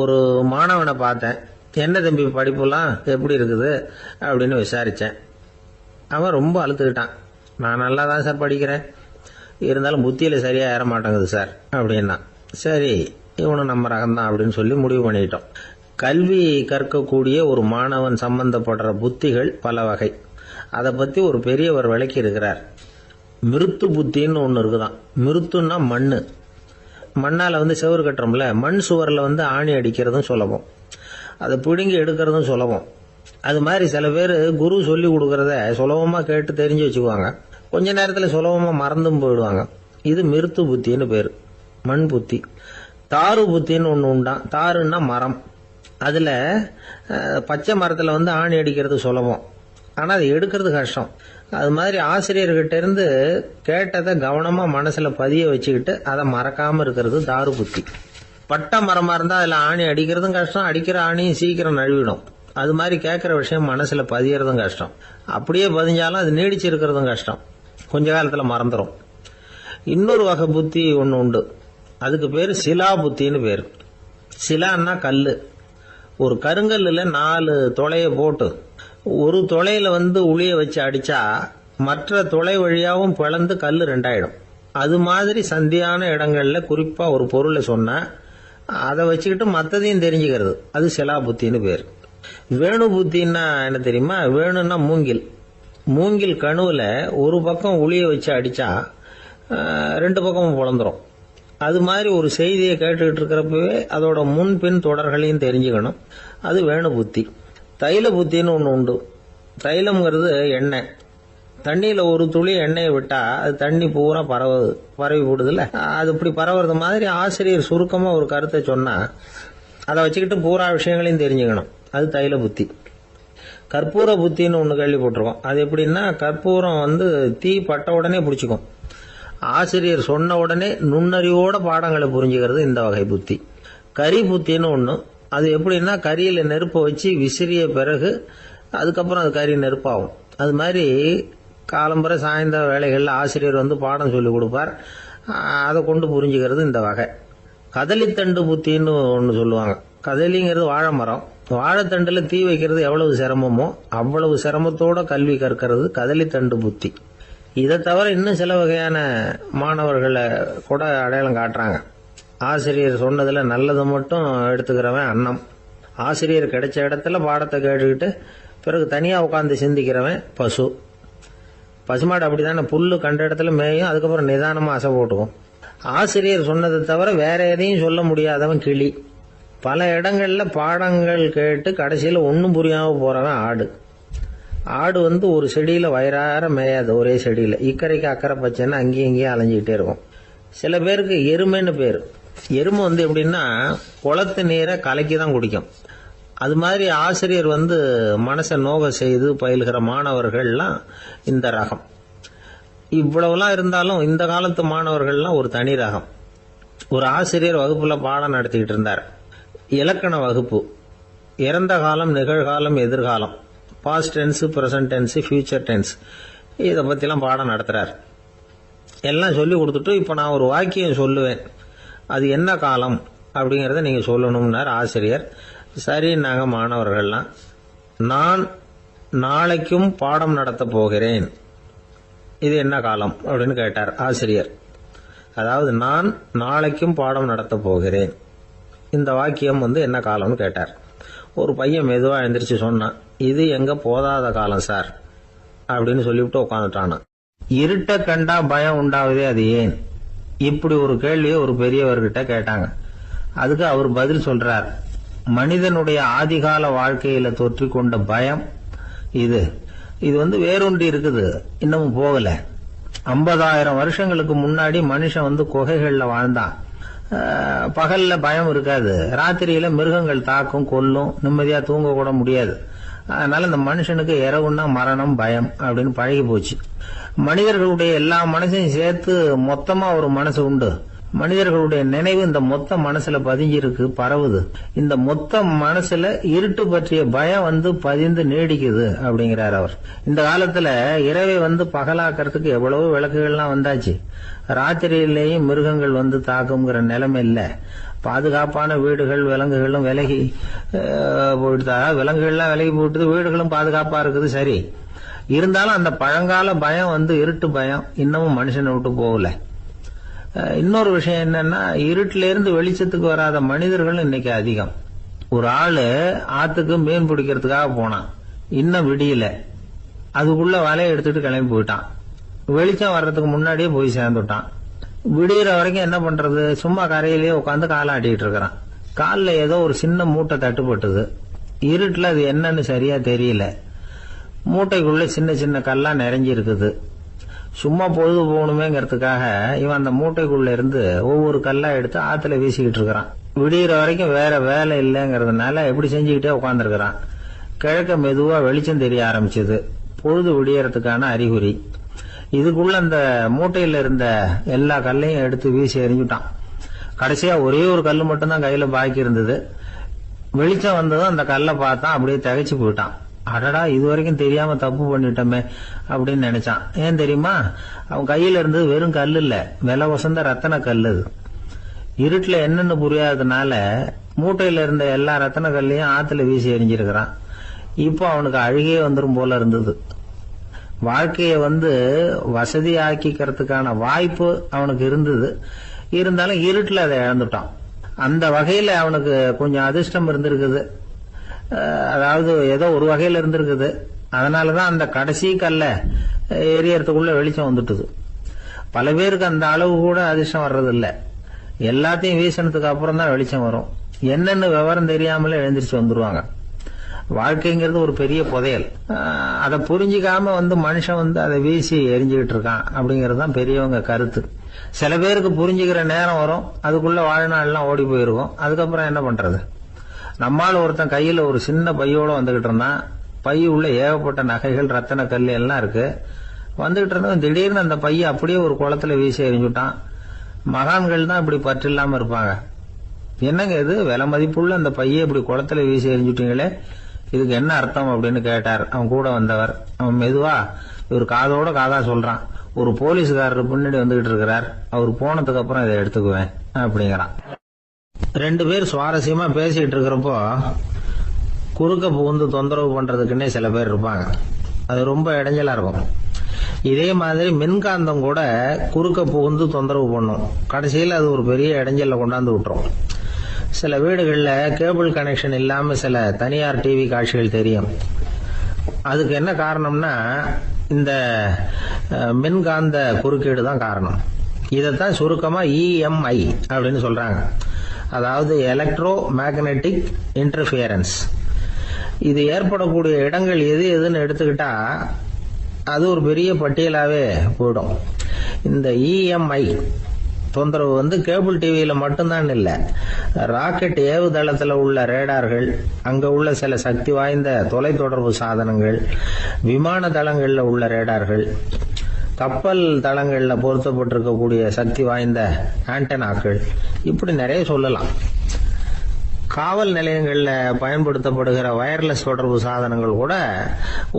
ஒரு மாணவனை பார்த்தேன். என்ன தம்பி படிப்புலாம் எப்படி இருக்குது அப்படின்னு விசாரித்தேன். அவன் ரொம்ப அழுத்துக்கிட்டான். நான் நல்லா தான் சார் படிக்கிறேன், இருந்தாலும் புத்தியில் சரியாக ஏற மாட்டேங்குது சார் அப்படின்னா. சரி, இவனும் நம்ம ரகம்தான் அப்படின்னு சொல்லி முடிவு பண்ணிட்டோம். கல்வி கற்கக்கூடிய ஒரு மாணவன் சம்பந்தப்படுற புத்திகள் பல வகை. அதை பற்றி ஒரு பெரியவர் விளக்கி இருக்கிறார். மிருத்து புத்தின்னு ஒன்று இருக்குதான். மிருத்துன்னா மண்ணு. மண்ணால் செவுறு கட்டுறோம்ல, மண் சுவரில் ஆணி அடிக்கிறதும் சுலபம், அதை பிடுங்கி எடுக்கிறதும் சுலபம். அது மாதிரி சில பேர் குரு சொல்லி கொடுக்கறத சுலபமாக கேட்டு தெரிஞ்சு வச்சுக்குவாங்க, கொஞ்ச நேரத்தில் சுலபமாக மறந்தும் போயிடுவாங்க. இது மிருத்து புத்தின்னு பேர், மண் புத்தி. தாரு புத்தின்னு ஒன்று உண்டான். தாருன்னா மரம். அதில் பச்சை மரத்தில் ஆணி அடிக்கிறது சுலபம், ஆனால் அது எடுக்கிறது கஷ்டம். அது மாதிரி ஆசிரியர்கிட்ட இருந்து கேட்டதை கவனமாக மனசில் பதிய வச்சுக்கிட்டு அதை மறக்காமல் இருக்கிறது தாரு புத்தி. பட்டை மரமாக இருந்தால் அதில் ஆணி அடிக்கிறதும் கஷ்டம், அடிக்கிற ஆணியும் சீக்கிரம் நழுவிடும். அது மாதிரி கேட்குற விஷயம் மனசில் பதியறதும் கஷ்டம். அப்படியே பதிஞ்சாலும் அது நீடிச்சு இருக்கிறதும் கஷ்டம், கொஞ்ச காலத்தில் மறந்துடும். இன்னொரு வகை புத்தி ஒன்று உண்டு, அதுக்கு பேர் சிலா புத்தின்னு பேர். சிலான்னா கல். ஒரு கருங்கல்லில் 4 துளையை போட்டு ஒரு துளையில உளிய வச்சு அடிச்சா மற்ற துளை வழியாகவும் பிளந்து கல் 2 ஆயிடும். அது மாதிரி சந்தியான இடங்கள்ல குறிப்பா ஒரு பொருளை சொன்னா அதை வச்சுக்கிட்டு மற்றதையும் தெரிஞ்சுக்கிறது, அது சிலா புத்தின்னு பேர். வேணு புத்தின்னா என்ன தெரியுமா? வேணுன்னா மூங்கில். மூங்கில் கணுவில் ஒரு பக்கம் உளிய வச்சு அடிச்சா 2 பக்கமும் பிளந்துரும். அது மாதிரி ஒரு செய்தியை கேட்டுக்கிட்டு இருக்கிறப்பவே அதோட முன்பின் தொடர்களையும் தெரிஞ்சுக்கணும், அது வேணு புத்தி. தைல புத்தின்னு ஒன்று உண்டு. தைலம்ங்கிறது எண்ணெய். தண்ணியில் ஒரு துளி எண்ணெயை விட்டா அது தண்ணி பூரா பரவி போடுதுல்ல, அது இப்படி பரவுறது மாதிரி ஆசிரியர் சுருக்கமாக ஒரு கருத்தை சொன்னா அதை வச்சுக்கிட்டு பூரா விஷயங்களையும் தெரிஞ்சுக்கணும், அது தைல புத்தி. கற்பூர புத்தின்னு ஒன்று கேள்விப்பட்டிருக்கோம். அது எப்படின்னா, கற்பூரம் தீ பட்ட உடனே பிடிச்சிக்கும். ஆசிரியர் சொன்ன உடனே நுண்ணறிவோட பாடங்களை புரிஞ்சுக்கிறது இந்த வகை புத்தி. கரி புத்தின்னு ஒன்று. அது எப்படின்னா, கரியில் நெருப்பை வச்சு விசிறிய பிறகு அதுக்கப்புறம் அது கறி நெருப்பாகும். அது மாதிரி காலம்பரை சாயந்தர வேலைகளில் ஆசிரியர் பாடம் சொல்லி கொடுப்பார், அதை கொண்டு புரிஞ்சுக்கிறது இந்த வகை. கதலித்தண்டு புத்தின்னு ஒன்று சொல்லுவாங்க. கதலிங்கிறது வாழை மரம். வாழைத்தண்டில் தீ வைக்கிறது எவ்வளவு சிரமமோ அவ்வளவு சிரமத்தோட கல்வி கற்கிறது கதலித்தண்டு புத்தி. இதை தவிர இன்னும் சில வகையான மாணவர்களை கூட அடையாளம் காட்டுறாங்க. ஆசிரியர் சொன்னதில் நல்லதை மட்டும் எடுத்துக்கிறவன் அன்னம். ஆசிரியர் கிடைச்ச இடத்துல பாடத்தை கேட்டுக்கிட்டு பிறகு தனியாக உட்காந்து சிந்திக்கிறவன் பசு. பசுமாடு அப்படி தானே, புல்லு கண்ட இடத்துல மேயும், அதுக்கப்புறம் நிதானமாக அசை போட்டுக்கும். ஆசிரியர் சொன்னதை தவிர வேற எதையும் சொல்ல முடியாதவன் கிளி. பல இடங்களில் பாடங்கள் கேட்டு கடைசியில் ஒன்றும் புரியாமல் போகிறவன் ஆடு. ஆடு ஒரு செடியில் வயிறார மேயாது, ஒரே செடியில் இக்கரைக்கு அக்கறை பச்சைன்னு அங்கேயும் இங்கேயும் அலைஞ்சிக்கிட்டே இருக்கும். சில பேருக்கு எருமைன்னு பேர். எருமை எப்படின்னா, குளத்து நீரை கலக்கி தான் குடிக்கும். அது மாதிரி ஆசிரியர் மனசை நோக செய்து பயில்கிற மாணவர்கள்லாம் இந்த ரகம். இவ்வளவுலாம் இருந்தாலும் இந்த காலத்து மாணவர்கள்லாம் ஒரு தனி ரகம். ஒரு ஆசிரியர் வகுப்புல பாடம் நடத்திக்கிட்டு இருந்தார். இலக்கண வகுப்பு. இறந்த காலம், நிகழ்காலம், எதிர்காலம், past tense, present tense, future tense, இதை பற்றிலாம் பாடம் நடத்துகிறார். எல்லாம் சொல்லி கொடுத்துட்டு இப்போ நான் ஒரு வாக்கியம் சொல்லுவேன், அது என்ன காலம் அப்படிங்கிறத நீங்கள் சொல்லணும்னார் ஆசிரியர். சரி, நாங்கள் மாணவர்கள்லாம், நான் நாளைக்கும் பாடம் நடத்த போகிறேன், இது என்ன காலம் அப்படின்னு கேட்டார் ஆசிரியர். அதாவது நான் நாளைக்கும் பாடம் நடத்த போகிறேன், இந்த வாக்கியம் என்ன காலம்னு கேட்டார். ஒரு பையன் மெதுவாக எழுந்திரிச்சு சொன்னான், இது எங்க போதாத காலம் சார் அப்படின்னு சொல்லிவிட்டு உட்காந்துட்டானா. இருட்ட கண்டா பயம் உண்டாவதே, அது ஏன்? இப்படி ஒரு கேள்வியை ஒரு பெரியவர்கிட்ட கேட்டாங்க. அதுக்கு அவர் பதில் சொல்றார், மனிதனுடைய ஆதிகால வாழ்க்கையில தொற்றி கொண்ட பயம் இது வேரூன்றி இருக்குது, இன்னமும் போகல. 50,000 வருஷங்களுக்கு முன்னாடி மனுஷன் குகைகள்ல வாழ்ந்தான். பகல்ல பயம் இருக்காது, ராத்திரியில மிருகங்கள் தாக்கும், கொல்லும், நிம்மதியா தூங்க கூட முடியாது. அதனால இந்த மனுஷனுக்கு இரவுன்னா மரணம், பயம் அப்படின்னு பழகி போச்சு. மனிதர்களுடைய எல்லா மனசையும் சேர்த்து மொத்தமா ஒரு மனசு உண்டு. மனிதர்களுடைய நினைவு இந்த மொத்த மனசுல பதிஞ்சிருக்கு, பரவுது. இந்த மொத்த மனசுல இருட்டு பற்றிய பயம் பதிந்து நீடிக்குது அப்படிங்கிறார் அவர். இந்த காலத்துல இரவை பகலாக்கிறதுக்கு எவ்வளவோ விளக்குகள்லாம் வந்தாச்சு. ராத்திரியிலேயும் மிருகங்கள் தாக்குங்கிற நிலைமை இல்ல. பாதுகாப்பான வீடுகள் விலங்குகளும் விலகி போயிட்டு, விலங்குகள்லாம் விலகி போயிட்டு வீடுகளும் பாதுகாப்பா இருக்குது. சரி, இருந்தாலும் அந்த பழங்கால பயம் வந்து இருட்டு பயம் இன்னமும் மனுஷனை விட்டு போகல. இன்னொரு விஷயம் என்னன்னா, இருட்டுல இருந்து வெளிச்சத்துக்கு வராத மனிதர்கள் இன்னைக்கு அதிகம். ஒரு ஆளு ஆத்துக்கு மீன் பிடிக்கிறதுக்காக போனான், இன்னும் விடியல, அதுக்குள்ள வலையை எடுத்துட்டு கிளம்பி போயிட்டான். வெளிச்சம் வர்றதுக்கு முன்னாடியே போய் சேர்ந்துட்டான். விடிகிற வரைக்கும் என்ன பண்றது, சும்மா கரையிலேயே உட்காந்து காலாட்டிட்டு இருக்கிறான். காலில் ஏதோ ஒரு சின்ன மூட்டை தட்டுப்பட்டது. இருட்டுல அது என்னன்னு சரியா தெரியல. மூட்டைக்குள்ள சின்ன சின்ன கல்லா நிறைஞ்சி இருக்குது. சும்மா பொழுது போகணுமேங்கிறதுக்காக இவன் அந்த மூட்டைக்குள்ள இருந்து ஒவ்வொரு கல்லா எடுத்து ஆத்துல வீசிக்கிட்டு இருக்கிறான். விடிகிற வரைக்கும் வேற வேலை இல்லைங்கிறதுனால எப்படி செஞ்சுக்கிட்டே உட்காந்துருக்கிறான். கிழக்க மெதுவா வெளிச்சம் தெரிய ஆரம்பிச்சது. பொழுது விடியறதுக்கான அறிகுறி. இதுக்குள்ள அந்த மூட்டையில இருந்த எல்லா கல்லையும் எடுத்து வீசி எறிஞ்சுட்டான். கடைசியா ஒரே ஒரு கல்லு மட்டும்தான் கையில பாக்கி இருந்தது. வெளிச்சம் வந்ததும் அந்த கல்லை பார்த்தான், அப்படியே திகைச்சு போயிட்டான். அடடா, இது வரைக்கும் தெரியாம தப்பு பண்ணிட்டோமே அப்படின்னு நினைச்சான். ஏன் தெரியுமா, அவன் கையில இருந்தது வெறும் கல்லு இல்ல, விலை வசந்த ரத்தன கல்லு. இருட்டுல என்னன்னு புரியாததுனால மூட்டையில இருந்த எல்லா ரத்தன கல்லையும் ஆத்துல வீசி எறிஞ்சிருக்கிறான். இப்போ அவனுக்கு அழுகே வந்துரும் போல இருந்தது. வாழ்க்கையை வந்து வசதி ஆக்கிக்கிறதுக்கான வாய்ப்பு அவனுக்கு இருந்தது. இருந்தாலும் இருட்டுல அதை இழந்துட்டான். அந்த வகையில அவனுக்கு கொஞ்சம் அதிர்ஷ்டம் இருந்திருக்குது. அதாவது ஏதோ ஒரு வகையில இருந்திருக்குது. அதனாலதான் அந்த கடைசி கல்ல எரியறதுக்குள்ள வெளிச்சம் வந்துட்டுது. பல பேருக்கு அந்த அளவு கூட அதிர்ஷ்டம் வர்றதில்ல. எல்லாத்தையும் வீசினதுக்கு அப்புறம் தான் வெளிச்சம் வரும். என்னன்னு விவரம் தெரியாமலே எழுந்திரிச்சு வந்துருவாங்க. வாழ்க்கைங்கிறது ஒரு பெரிய புதையல். அதை புரிஞ்சிக்காம வந்து மனுஷன் வந்து அதை வீசி எரிஞ்சுக்கிட்டு இருக்கான் அப்படிங்கிறது தான் பெரியவங்க கருத்து. சில பேருக்கு புரிஞ்சுக்கிற நேரம் வரும், அதுக்குள்ள வாழ்நாள்லாம் ஓடி போயிருக்கும். அதுக்கப்புறம் என்ன பண்றது? நம்மால் ஒருத்தன் கையில ஒரு சின்ன பையோட வந்துகிட்டு இருந்தான். பை உள்ள ஏகப்பட்ட நகைகள், ரத்தன கல் எல்லாம் இருக்கு. வந்துகிட்டு இருந்தவன் திடீர்னு அந்த பைய அப்படியே ஒரு குளத்துல வீசி எறிஞ்சுட்டான். மகான்கள் தான் இப்படி பற்று இல்லாம இருப்பாங்க. என்னங்க இது, விலை மதிப்புள்ள அந்த பைய இப்படி குளத்துல வீசி எறிஞ்சுட்டீங்களே, இதுக்கு என்ன அர்த்தம் அப்படின்னு கேட்டார் அவன் கூட வந்தவர். அவன் மெதுவா இவர் காதோட காதா சொல்றான், ஒரு போலீஸ்காரர் பின்னாடி வந்துகிட்டு இருக்கிறார், அவர் போனதுக்கு அப்புறம் இதை எடுத்துக்குவேன் அப்படிங்கிறான். ரெண்டு பேர் சுவாரஸ்யமா பேசிட்டு இருக்கிறப்போ குறுக்க புகுந்து தொந்தரவு பண்றதுக்குன்னே சில பேர் இருப்பாங்க. அது ரொம்ப இடைஞ்சலா இருக்கும். இதே மாதிரி மின்காந்தம் கூட குறுக்க புகுந்து தொந்தரவு பண்ணும். கடைசியில் அது ஒரு பெரிய இடைஞ்சல கொண்டாந்து விட்டுரும். சில வீடுகளில் கேபிள் கனெக்ஷன் இல்லாம சில தனியார் டிவி காட்சிகள் தெரியும். அதுக்கு என்ன காரணம்னா இந்த மின்காந்த குறுக்கீடு தான் காரணம். இதைத்தான் சுருக்கமா EMI அப்படின்னு சொல்றாங்க. அதாவது எலக்ட்ரோ மேக்னெட்டிக் இன்டர்ஃபியரன்ஸ். இது ஏற்படக்கூடிய இடங்கள் எது எதுன்னு எடுத்துக்கிட்டா அது ஒரு பெரிய பட்டியலாவே போயிடும். இந்த EMI தொந்தரவு வந்து கேபிள் டிவியில மட்டும்தான் இல்ல, ராக்கெட் ஏவுதளத்தில் உள்ள ரேடார்கள், அங்க உள்ள சில சக்தி வாய்ந்த தொலைத்தொடர்பு சாதனங்கள், விமான தளங்கள்ல உள்ள ரேடார்கள், கப்பல் தளங்கள்ல பொருத்தப்பட்டிருக்கக்கூடிய சக்தி வாய்ந்த ஆண்டனாக்கள், இப்படி நிறைய சொல்லலாம். காவல் நிலையங்கள்ல பயன்படுத்தப்படுகிற வயர்லெஸ் தொடர்பு சாதனங்கள் கூட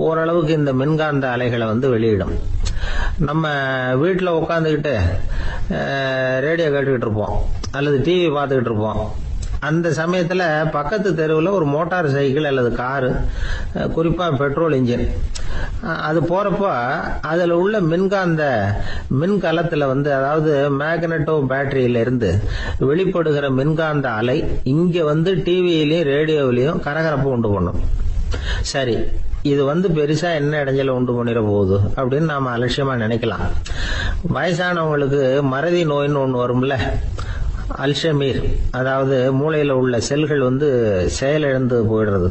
ஓரளவுக்கு இந்த மின்காந்த அலைகளை வந்து வெளியிடும். நம்ம வீட்டில் உட்காந்துக்கிட்டு ரேடியோ கேட்டுக்கிட்டு இருப்போம் அல்லது டிவி பார்த்துக்கிட்டு இருப்போம். அந்த சமயத்தில் பக்கத்து தெருவில் ஒரு மோட்டார் சைக்கிள் அல்லது காரு, குறிப்பாக பெட்ரோல் இன்ஜின், அது போறப்ப அதில் உள்ள மின்கலத்தில் வந்து, அதாவது மேக்னட்டோ பேட்டரியில இருந்து வெளிப்படுகிற மின்காந்த அலை இங்க வந்து டிவியிலையும் ரேடியோவிலையும் கரகரப்பு உண்டு பண்ணும். சரி, இது வந்து பெருசா என்ன இடைஞ்சல உண்டு பண்ணிட போகுது அப்படின்னு நாம அலட்சியமா நினைக்கலாம். வயசானவங்களுக்கு மறதி நோயின்னு ஒன்று வரும்ல, அல்ஷமீர், அதாவது மூளையில உள்ள செல்கள் வந்து செயலிழந்து போயிடுறது.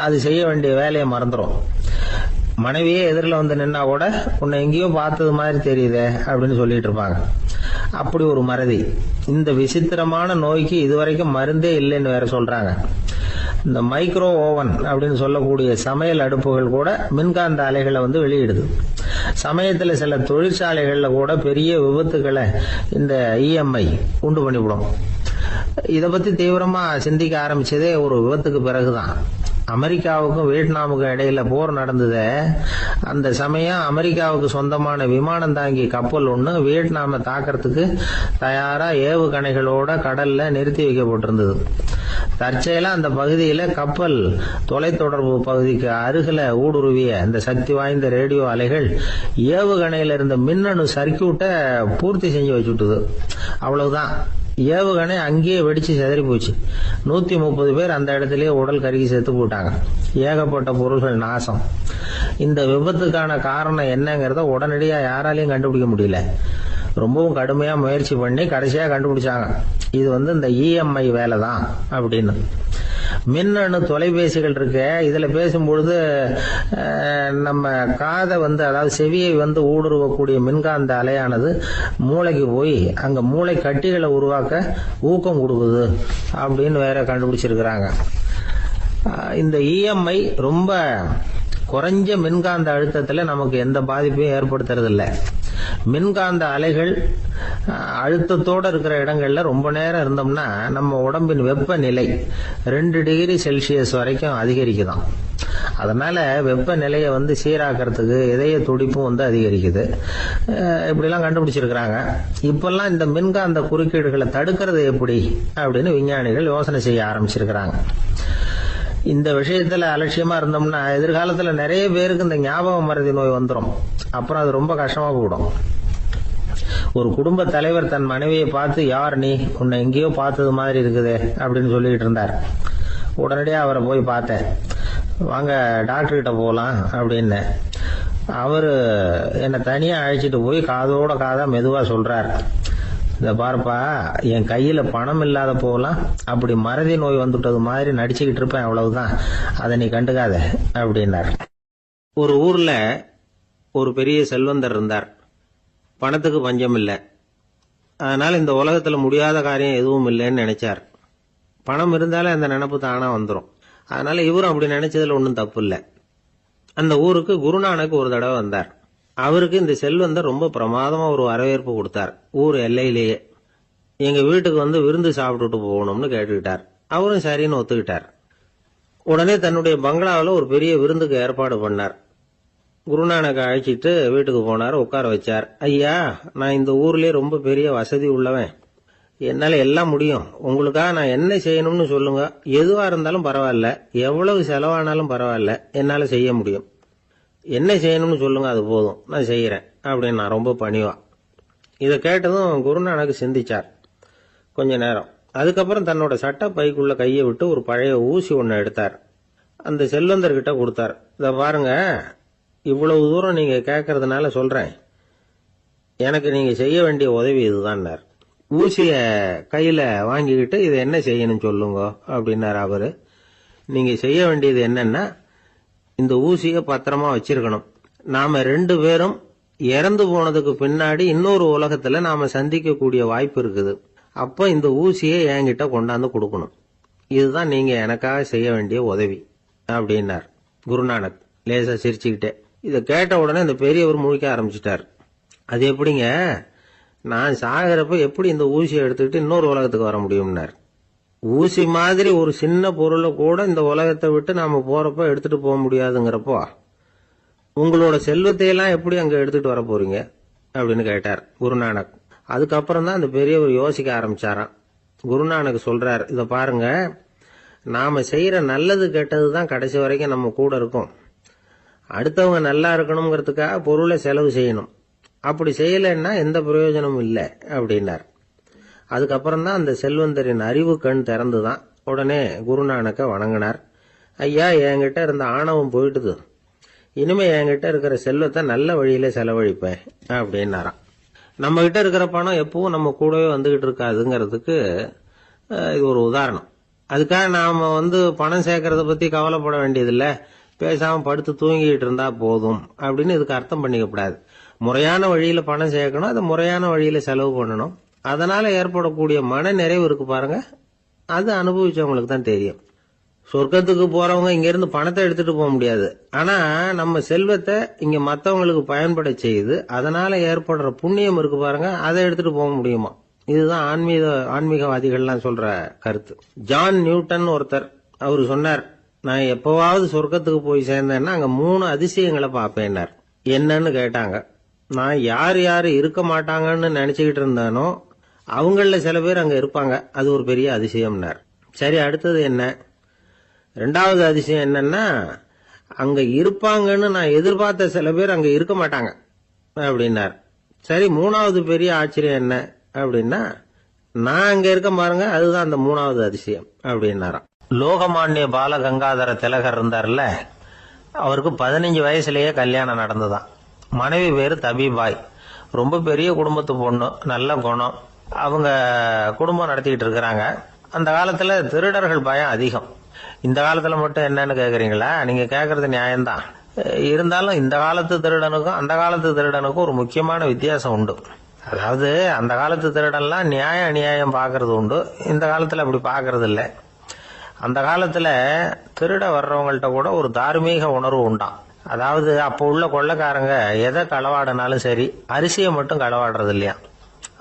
அது செய்ய வேண்டிய வேலையை மறந்துடும். மனைவியே எதிரில் வந்து நின்னா கூட உன்னை எங்கேயோ பார்த்தது மாதிரி தெரியுதே அப்படின்னு சொல்லிட்டு இருப்பாங்க. அப்படி ஒரு மறதி. இந்த விசித்திரமான நோய்க்கு இதுவரைக்கும் மருந்தே இல்லைன்னு வேற சொல்றாங்க. இந்த மைக்ரோ ஓவன் அப்படின்னு சொல்லக்கூடிய சமையல் அடுப்புகள் கூட மின்காந்த அலைகளை வந்து வெளியிடுது. சமயத்துல சில தொழிற்சாலைகள்ல கூட பெரிய விபத்துக்களை இந்த EMI உண்டு பண்ணிவிடும். இதை பத்தி தீவிரமா சிந்திக்க ஆரம்பிச்சதே ஒரு விபத்துக்கு பிறகுதான். அமெரிக்காவுக்கும் வியட்நாமுக்கும் இடையில போர் நடந்தது. அந்த சமயம் அமெரிக்காவுக்கு சொந்தமான விமானம் தாங்கி கப்பல் ஒண்ணு வியட்நாமை தாக்கிறதுக்கு தயாரா ஏவுகணைகளோட கடல்ல நிறுத்தி வைக்கப்பட்டிருந்தது. தற்செயலா அந்த பகுதியில கப்பல் தொலைத்தொடர்பு பகுதிக்கு அருகில ஊடுருவிய இந்த சக்தி வாய்ந்த ரேடியோ அலைகள் ஏவுகணையில இருந்த மின்னணு சர்க்கியூட்டை பூர்த்தி செஞ்சு வச்சுட்டுது. அவ்வளவுதான், ஏவுகணை அங்கேயே வெடிச்சு சிதறி போச்சு. 130 பேர் அந்த இடத்திலேயே உடல் கருகி செத்து போட்டாங்க. ஏகப்பட்ட பொருள்கள் நாசம். இந்த விபத்துக்கான காரணம் என்னங்கிறத உடனடியா யாராலையும் கண்டுபிடிக்க முடியல. ரொம்பவும் கடுமையா முயற்சி பண்ணி கடைசியா கண்டுபிடிச்சாங்க, இது இந்த இஎம்ஐ வேலை தான் அப்படின்னு. மின்னணு தொலைபேசிகள் இருக்க, இதுல பேசும்பொழுது நம்ம காதை அதாவது செவியை ஊடுருவக்கூடிய மின்காந்த அலையானது மூளைக்கு போய் அங்க மூளை கட்டிகளை உருவாக்க ஊக்கம் கொடுக்குது அப்படின்னு வேற கண்டுபிடிச்சிருக்கிறாங்க. இந்த இஎம்ஐ ரொம்ப குறைஞ்ச மின்காந்த அழுத்தத்துல நமக்கு எந்த பாதிப்பையும் ஏற்படுத்துறது இல்லை. மின்காந்த அலைகள் அழுத்தத்தோட இருக்கிற இடங்கள்ல ரொம்ப நேரம் இருந்தோம்னா நம்ம உடம்பின் வெப்பநிலை 2 டிகிரி செல்சியஸ் வரைக்கும் அதிகரிக்குதாம். அதனால வெப்பநிலையை சீராக்கிறதுக்கு இதய துடிப்பும் அதிகரிக்குது. இப்படிலாம் கண்டுபிடிச்சிருக்கிறாங்க. இப்பெல்லாம் இந்த மின்காந்த குறுக்கீடுகளை தடுக்கிறது எப்படி அப்படின்னு விஞ்ஞானிகள் யோசனை செய்ய ஆரம்பிச்சிருக்கிறாங்க. இந்த விஷயத்துல அலட்சியமா இருந்தோம்னா எதிர்காலத்துல நிறைய பேருக்கு இந்த ஞாபக மறதி நோய் வந்துடும். அப்புறம் அது ரொம்ப கஷ்டமா போயிடும். ஒரு குடும்ப தலைவர் தன் மனைவியை பார்த்து, யார் நீ, உன்னை எங்கேயோ பார்த்தது மாதிரி இருக்குதே அப்படின்னு சொல்லிட்டு இருந்தார். உடனடியாக அவரை போய் பார்த்தேன். வாங்க டாக்டர் கிட்ட போகலாம் அப்படின்னு. அவரு என்னை தனியா அழைச்சிட்டு போய் காதோட காதா மெதுவா சொல்றார், இத பாருப்பா, என் கையில பணம் இல்லாத போகலாம், அப்படி மறதி நோய் வந்துட்டது மாதிரி நடிச்சுக்கிட்டு இருப்பேன், அவ்வளவுதான், அதை நீ கண்டுக்காத அப்படின்னார். ஒரு ஊர்ல ஒரு பெரிய செல்வந்தர் இருந்தார். பணத்துக்கு பஞ்சம் இல்லை. அதனால இந்த உலகத்துல முடியாத காரியம் எதுவும் இல்லைன்னு நினைச்சார். பணம் இருந்தாலே அந்த நினைப்பு தானா வந்துடும். அதனால இவரும் அப்படி நினைச்சதுல ஒன்றும் தப்பு இல்லை. அந்த ஊருக்கு குருநானக் ஒரு தடவை வந்தார். அவருக்கு இந்த செல்வந்தர் ரொம்ப பிரமாதமா ஒரு வரவேற்பு கொடுத்தார். ஊர் எல்லையிலேயே எங்க வீட்டுக்கு விருந்து சாப்பிட்டுட்டு போகணும்னு கேட்டுக்கிட்டார். அவரும் சரின்னு ஒத்துக்கிட்டார். உடனே தன்னுடைய பங்களாவில் ஒரு பெரிய விருந்துக்கு ஏற்பாடு பண்ணார். குருநானக் அழைச்சிட்டு வீட்டுக்கு போனார். உட்கார வச்சார். ஐயா, நான் இந்த ஊர்லயே ரொம்ப பெரிய வசதி உள்ளவன். என்னால எல்லாம் முடியும். உங்களுக்காக நான் என்ன செய்யணும்னு சொல்லுங்க. எதுவா இருந்தாலும் பரவாயில்ல, எவ்வளவு செலவானாலும் பரவாயில்ல, என்னால செய்ய முடியும். என்ன செய்யணும்னு சொல்லுங்க, அது போதும், நான் செய்யறேன் அப்படின்னு நான் ரொம்ப பணிவா. இதை கேட்டதும் குருநானக் சிந்திச்சார் கொஞ்ச நேரம். அதுக்கப்புறம் தன்னோட சட்ட பைக்குள்ள கையை விட்டு ஒரு பழைய ஊசி ஒன்னு எடுத்தார். அந்த செல்வந்தர்கிட்ட கொடுத்தார். இத பாருங்க, இவ்வளவு தூரம் நீங்க கேட்கறதுனால சொல்றேன், எனக்கு நீங்க செய்ய வேண்டிய உதவி இதுதான். ஊசிய கையில வாங்கிக்கிட்டு இதை என்ன செய்யணும் சொல்லுங்க அப்படின்னாரு அவரு. நீங்க செய்ய வேண்டியது என்னன்னா, இந்த ஊசிய பத்திரமா வச்சிருக்கணும். நாம 2 பேரும் இறந்து போனதுக்கு பின்னாடி இன்னொரு உலகத்துல நாம சந்திக்கக்கூடிய வாய்ப்பு இருக்குது. அப்ப இந்த ஊசியை என்கிட்ட கொண்டாந்து கொடுக்கணும். இதுதான் நீங்க எனக்காக செய்ய வேண்டிய உதவி அப்படின்னார் குருநானக் லேசா சிரிச்சுக்கிட்டே. இதை கேட்ட உடனே இந்த பெரியவர் முழிக்க ஆரம்பிச்சிட்டார். அது எப்படிங்க, நான் சாகிறப்ப எப்படி இந்த ஊசியை எடுத்துக்கிட்டு இன்னொரு உலகத்துக்கு வர முடியும்னார். ஊசி மாதிரி ஒரு சின்ன பொருளை கூட இந்த உலகத்தை விட்டு நாம போறப்ப எடுத்துட்டு போக முடியாதுங்கிறப்போ உங்களோட செல்வத்தையெல்லாம் எப்படி அங்க எடுத்துட்டு வர போறீங்க அப்படின்னு கேட்டார் குருநானக். அதுக்கப்புறம் தான் அந்த பெரியவர் யோசிக்க ஆரம்பிச்சாராம். குருநானக் சொல்றார், இத பாருங்க, நாம செய்யற நல்லது கெட்டது தான் கடைசி வரைக்கும் நம்ம கூட இருக்கும். அடுத்தவங்க நல்லா இருக்கணுங்கிறதுக்காக பொருளை செலவு செய்யணும். அப்படி செய்யலைன்னா எந்த பிரயோஜனமும் இல்லை அப்படின்னார். அதுக்கப்புறம் தான் அந்த செல்வந்தரின் அறிவு கண் திறந்துதான். உடனே குருநானக்க வணங்கினார். ஐயா, என்கிட்ட இருந்த ஆணவம் போயிட்டுது. இனிமே என்கிட்ட இருக்கிற செல்வத்தை நல்ல வழியில செலவழிப்பேன் அப்படின்னாராம். நம்ம கிட்ட இருக்கிற பணம் எப்பவும் நம்ம கூடவே வந்துகிட்டு இருக்காதுங்கிறதுக்கு இது ஒரு உதாரணம். அதுக்காக நாம பணம் சேர்க்கறத பத்தி கவலைப்பட வேண்டியதில்லை, பேசாம படுத்து தூங்கிட்டு இருந்தா போதும் அப்படின்னு இதுக்கு அர்த்தம் பண்ணிக்கப்படாது. முறையான வழியில பணம் சேர்க்கணும், அதை முறையான வழியில செலவு பண்ணணும். அதனால ஏற்படக்கூடிய மன நிறைவு இருக்கு பாருங்க, அது அனுபவிச்சவங்களுக்கு தான் தெரியும். சொர்க்கத்துக்கு போறவங்க இங்க இருந்து பணத்தை எடுத்துட்டு போக முடியாது. ஆனா நம்ம செல்வத்தை இங்க மத்தவங்களுக்கு பயன்பட செய்து அதனால ஏற்படுற புண்ணியம் இருக்கு பாருங்க, அதை எடுத்துட்டு போக முடியுமா. இதுதான் ஆன்மீகவாதிகள்லாம் சொல்ற கருத்து. ஜான் நியூட்டன் ஒருத்தர், அவரு சொன்னார், நான் எப்பவாவது சொர்க்கத்துக்கு போய் சேர்ந்தேன்னா அங்க 3 அதிசயங்களை பார்ப்பேன்னார். என்னன்னு கேட்டாங்க. நான் யார் யாரு இருக்க மாட்டாங்கன்னு நினைச்சுக்கிட்டு இருந்தானோ அவங்கள சில பேர் அங்க இருப்பாங்க, அது ஒரு பெரிய அதிசயம்னார். சரி, அடுத்தது என்ன? 2வது அதிசயம் என்னன்னா, அங்க இருப்பாங்கன்னு நான் எதிர்பார்த்த சில பேர் அங்க இருக்க மாட்டாங்க அப்படின்னார். சரி, 3வது பெரிய ஆச்சரியம் என்ன அப்படின்னா, நான் அங்க இருக்க பாருங்க, அதுதான் அந்த 3வது அதிசயம் அப்படின்னாராம். லோகமானிய பாலகங்காதர திலகர் இருந்தார்ல, அவருக்கு 15 வயசுலயே கல்யாணம் நடந்துதான். மனைவி பேரு தபிபாய். ரொம்ப பெரிய குடும்பத்து பொண்ணு, நல்ல குணம். அவங்க குடும்பம் நடத்திக்கிட்டு இருக்கிறாங்க. அந்த காலத்துல திருடர்கள் பயம் அதிகம். இந்த காலத்துல மட்டும் என்னன்னு கேக்குறீங்களா? நீங்க கேக்குறது நியாயம்தான். இருந்தாலும் இந்த காலத்து திருடனுக்கும் அந்த காலத்து திருடனுக்கும் ஒரு முக்கியமான வித்தியாசம் உண்டு. அதாவது அந்த காலத்து திருடன்லாம் நியாயம் அநியாயம் பாக்குறது உண்டு, இந்த காலத்துல அப்படி பாக்குறது இல்லை. அந்த காலத்துல திருட வர்றவங்கள்ட்ட கூட ஒரு தார்மீக உணர்வு உண்டாம். அதாவது அப்போ உள்ள கொள்ளைக்காரங்க எதை களவாடினாலும் சரி, அரிசியை மட்டும் களவாடுறது இல்லையா,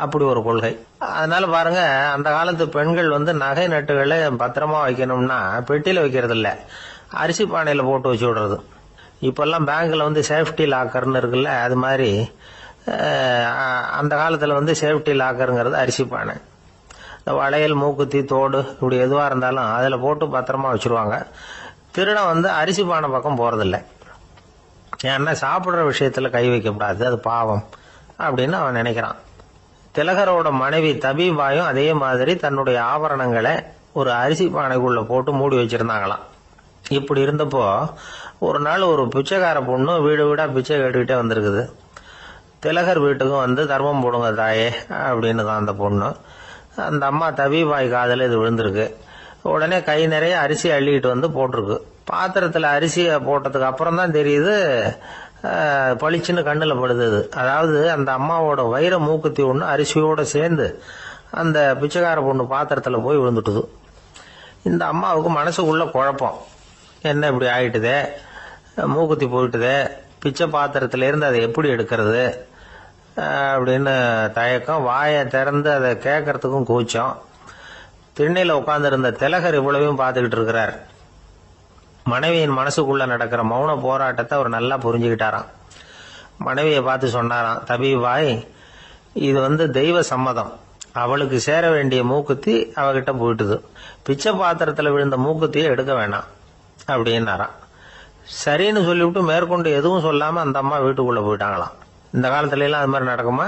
அப்படி ஒரு கொள்கை. அதனால பாருங்க, அந்த காலத்து பெண்கள் நகை நட்டுகளை பத்திரமா வைக்கணும்னா பெட்டியில வைக்கிறது இல்ல, அரிசி பானையில போட்டு வச்சு விடுறது. இப்பெல்லாம் பேங்க்ல சேஃப்டி லாக்கர்னு இருக்குல்ல, அது மாதிரி அந்த காலத்துல சேஃப்டி லாக்கருங்கிறது அரிசி பானை. வளையல், மூக்குத்தி, தோடு இப்படி எதுவா இருந்தாலும் அதுல போட்டு பத்திரமா வச்சிருவாங்க. திருடன் அரிசி பானை பக்கம் போறதில்லை. ஏன்னா சாப்பிடுற விஷயத்துல கை வைக்கக்கூடாது, அது பாவம் அப்படின்னு அவன் நினைக்கிறான். திலகரோட மனைவி தபிபாயும் அதே மாதிரி தன்னுடைய ஆபரணங்களை ஒரு அரிசி பானைக்குள்ள போட்டு மூடி வச்சிருந்தாங்களாம். இப்படி இருந்தப்போ ஒரு நாள் ஒரு பிச்சைக்கார பொண்ணு வீடு வீடா பிச்சை கேட்டுக்கிட்டே வந்திருக்குது. திலகர் வீட்டுக்கும் தர்மம் போடுங்க தாயே அப்படின்னு தான் அந்த பொண்ணு. அந்த அம்மா தபிபாய் காதல இது விழுந்திருக்கு. உடனே கை நிறைய அரிசி அள்ளிட்டு போட்டிருக்கு. பாத்திரத்துல அரிசியை போட்டதுக்கு அப்புறம் தான் தெரியுது, பளிச்சுன்னு கண்ணுல படுது. அதாவது அந்த அம்மாவோட வைர மூக்குத்தி ஒண்ணு அரிசியோட சேர்ந்து அந்த பிச்சைக்கார பொண்ணு பாத்திரத்துல போய் விழுந்துட்டுது. இந்த அம்மாவுக்கு மனசுக்குள்ள குழப்பம், என்ன இப்படி ஆயிட்டுதே, மூக்குத்தி போயிட்டுதே, பிச்சை பாத்திரத்துல இருந்து அதை எப்படி எடுக்கிறது அப்படின்னு தயக்கம். வாயை திறந்து அதை கேட்கறதுக்கும் கூச்சம். திண்ணையில உட்கார்ந்து இருந்த திலகர் இவ்வளவையும் பார்த்துக்கிட்டு இருக்கிறார். மனைவியின் மனசுக்குள்ள நடக்கிற மௌன போராட்டத்தை அவர் நல்லா புரிஞ்சுக்கிட்டாராம். மனைவியை பார்த்து சொன்னாராம், தபிபாய், இது தெய்வ சம்மதம். அவளுக்கு சேர வேண்டிய மூக்குத்தி அவகிட்ட போயிட்டுது. பிச்சை பாத்திரத்துல விழுந்த மூக்குத்தியை எடுக்க வேணாம் அப்படின்னாராம். சரின்னு சொல்லிவிட்டு மேற்கொண்டு எதுவும் சொல்லாம அந்த அம்மா வீட்டுக்குள்ள போயிட்டாங்களாம். இந்த காலத்துல எல்லாம் அது மாதிரி நடக்குமா?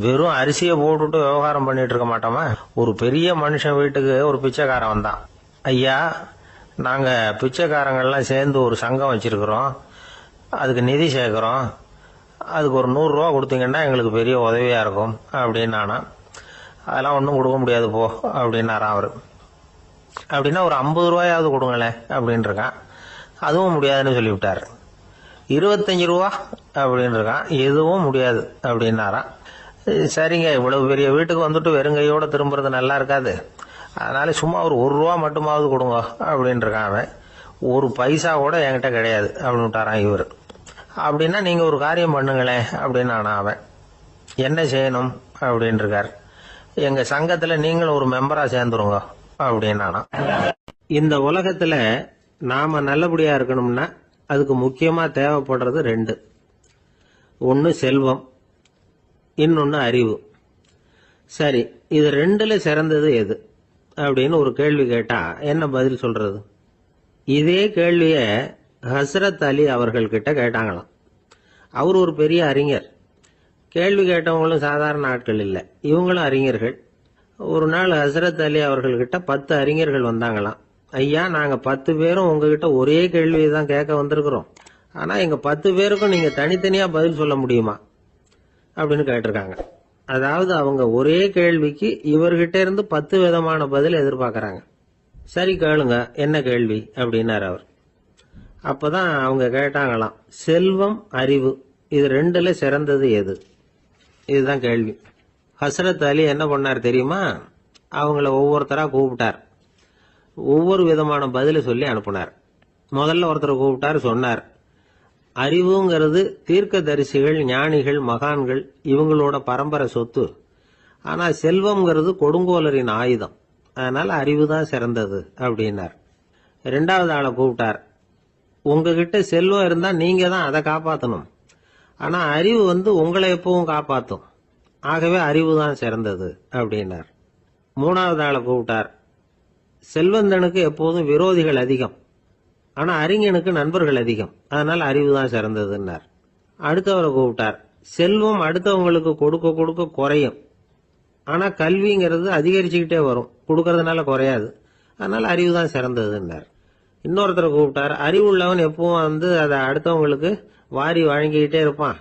வெறும் அரிசியை போட்டுட்டு விவகாரம் பண்ணிட்டு இருக்க மாட்டோமா? ஒரு பெரிய மனுஷன் வீட்டுக்கு ஒரு பிச்சைக்காரன் வந்தான். ஐயா, நாங்க பிச்சைக்காரங்கள்லாம் சேர்ந்து ஒரு சங்கம் வச்சிருக்கிறோம், அதுக்கு நிதி சேர்க்கிறோம், அதுக்கு ஒரு 100 ரூபா கொடுத்தீங்கன்னா எங்களுக்கு பெரிய உதவியா இருக்கும் அப்படின்னானா. அதெல்லாம் ஒன்றும் கொடுக்க முடியாது போ அப்படின்னாராம் அவரு. அப்படின்னா ஒரு 50 ரூபாயாவது கொடுங்களேன் அப்படின்னு இருக்கான். அதுவும் முடியாதுன்னு சொல்லிவிட்டாரு. 25 ரூபா அப்படின்னு இருக்கான். எதுவும் முடியாது அப்படின்னாராம். சரிங்க, இவ்வளவு பெரிய வீட்டுக்கு வெறுங்கையோட திரும்புறது நல்லா இருக்காது, அதனால சும்மா ஒரு 1 ரூபா மட்டுமாவது கொடுங்க அப்படின்னு இருக்கான் அவன். 1 பைசா கூட என்கிட்ட கிடையாது அப்படின்னு விட்டாரான் இவர். அப்படின்னா நீங்க ஒரு காரியம் பண்ணுங்களேன் அப்படின்னு அவன். என்ன செய்யணும் அப்படின்னு இருக்காரு. எங்க சங்கத்துல நீங்களும் ஒரு மெம்பரா சேர்ந்துருங்க அப்படின்னானா. இந்த உலகத்துல நாம நல்லபடியா இருக்கணும்னா அதுக்கு முக்கியமா தேவைப்படுறது 2. ஒன்னு செல்வம், இன்னொன்னு அறிவு. சரி, இது 2ல சிறந்தது எது அப்படின்னு ஒரு கேள்வி கேட்டா என்ன பதில் சொல்றது? இதே கேள்விய ஹஸ்ரத் அலி அவர்கள் கிட்ட கேட்டாங்களாம். அவர் ஒரு பெரிய அறிஞர். கேள்வி கேட்டவங்களும் சாதாரண ஆட்கள் இல்லை, இவங்களும் அறிஞர்கள். ஒரு நாள் ஹஸ்ரத் அலி அவர்கள் கிட்ட 10 அறிஞர்கள் வந்தாங்களாம். ஐயா, நாங்க 10 பேரும் உங்ககிட்ட ஒரே கேள்வியை தான் கேட்க வந்திருக்கிறோம், ஆனா எங்க 10 பேருக்கும் நீங்க தனித்தனியா பதில் சொல்ல முடியுமா அப்படின்னு கேட்டிருக்காங்க. அதாவது அவங்க ஒரே கேள்விக்கு இவர்கிட்ட இருந்து 10 விதமான பதில் எதிர்பார்க்கறாங்க. சரி கேளுங்க, என்ன கேள்வி அப்படின்னாரு அவர். அப்பதான் அவங்க கேட்டாங்களாம், செல்வம், அறிவு, இது 2ல சிறந்தது எது? இதுதான் கேள்வி. ஹஸ்ரத் அலி என்ன பண்ணார் தெரியுமா? அவங்கள ஒவ்வொருத்தரா கூப்பிட்டார். ஒவ்வொரு விதமான பதில சொல்லி அனுப்புனார். முதல்ல ஒருத்தரை கூப்பிட்டார், சொன்னார், அறிவுங்கிறது தீர்க்கதரிசிகள், ஞானிகள், மகான்கள் இவங்களோட பரம்பரை சொத்து. ஆனா செல்வம்ங்கிறது கொடுங்கோலரின் ஆயுதம், அதனால அறிவு தான் சிறந்தது அப்படின்னார். ரெண்டாவது ஆளை கூப்பிட்டார். உங்ககிட்ட செல்வம் இருந்தா நீங்க தான் அதை காப்பாற்றணும். ஆனா அறிவு உங்களை எப்பவும் காப்பாற்றும். ஆகவே அறிவு தான் சிறந்தது அப்படின்னார். மூணாவது ஆளை கூப்பிட்டார். செல்வந்தனுக்கு எப்போதும் விரோதிகள் அதிகம், ஆனா அறிஞனுக்கு நண்பர்கள் அதிகம், அதனால அறிவு தான் சிறந்ததுன்னார். அடுத்தவரை கூப்பிட்டார். செல்வம் அடுத்தவங்களுக்கு கொடுக்க கொடுக்க குறையும், ஆனா கல்விங்கிறது அதிகரிச்சுக்கிட்டே வரும், கொடுக்கறதுனால குறையாது, அதனால அறிவு தான் சிறந்ததுன்னார். இன்னொருத்தரை கூப்பிட்டார். அறிவு உள்ளவன் எப்பவும் அதை அடுத்தவங்களுக்கு வாரி வழங்கிக்கிட்டே இருப்பான்,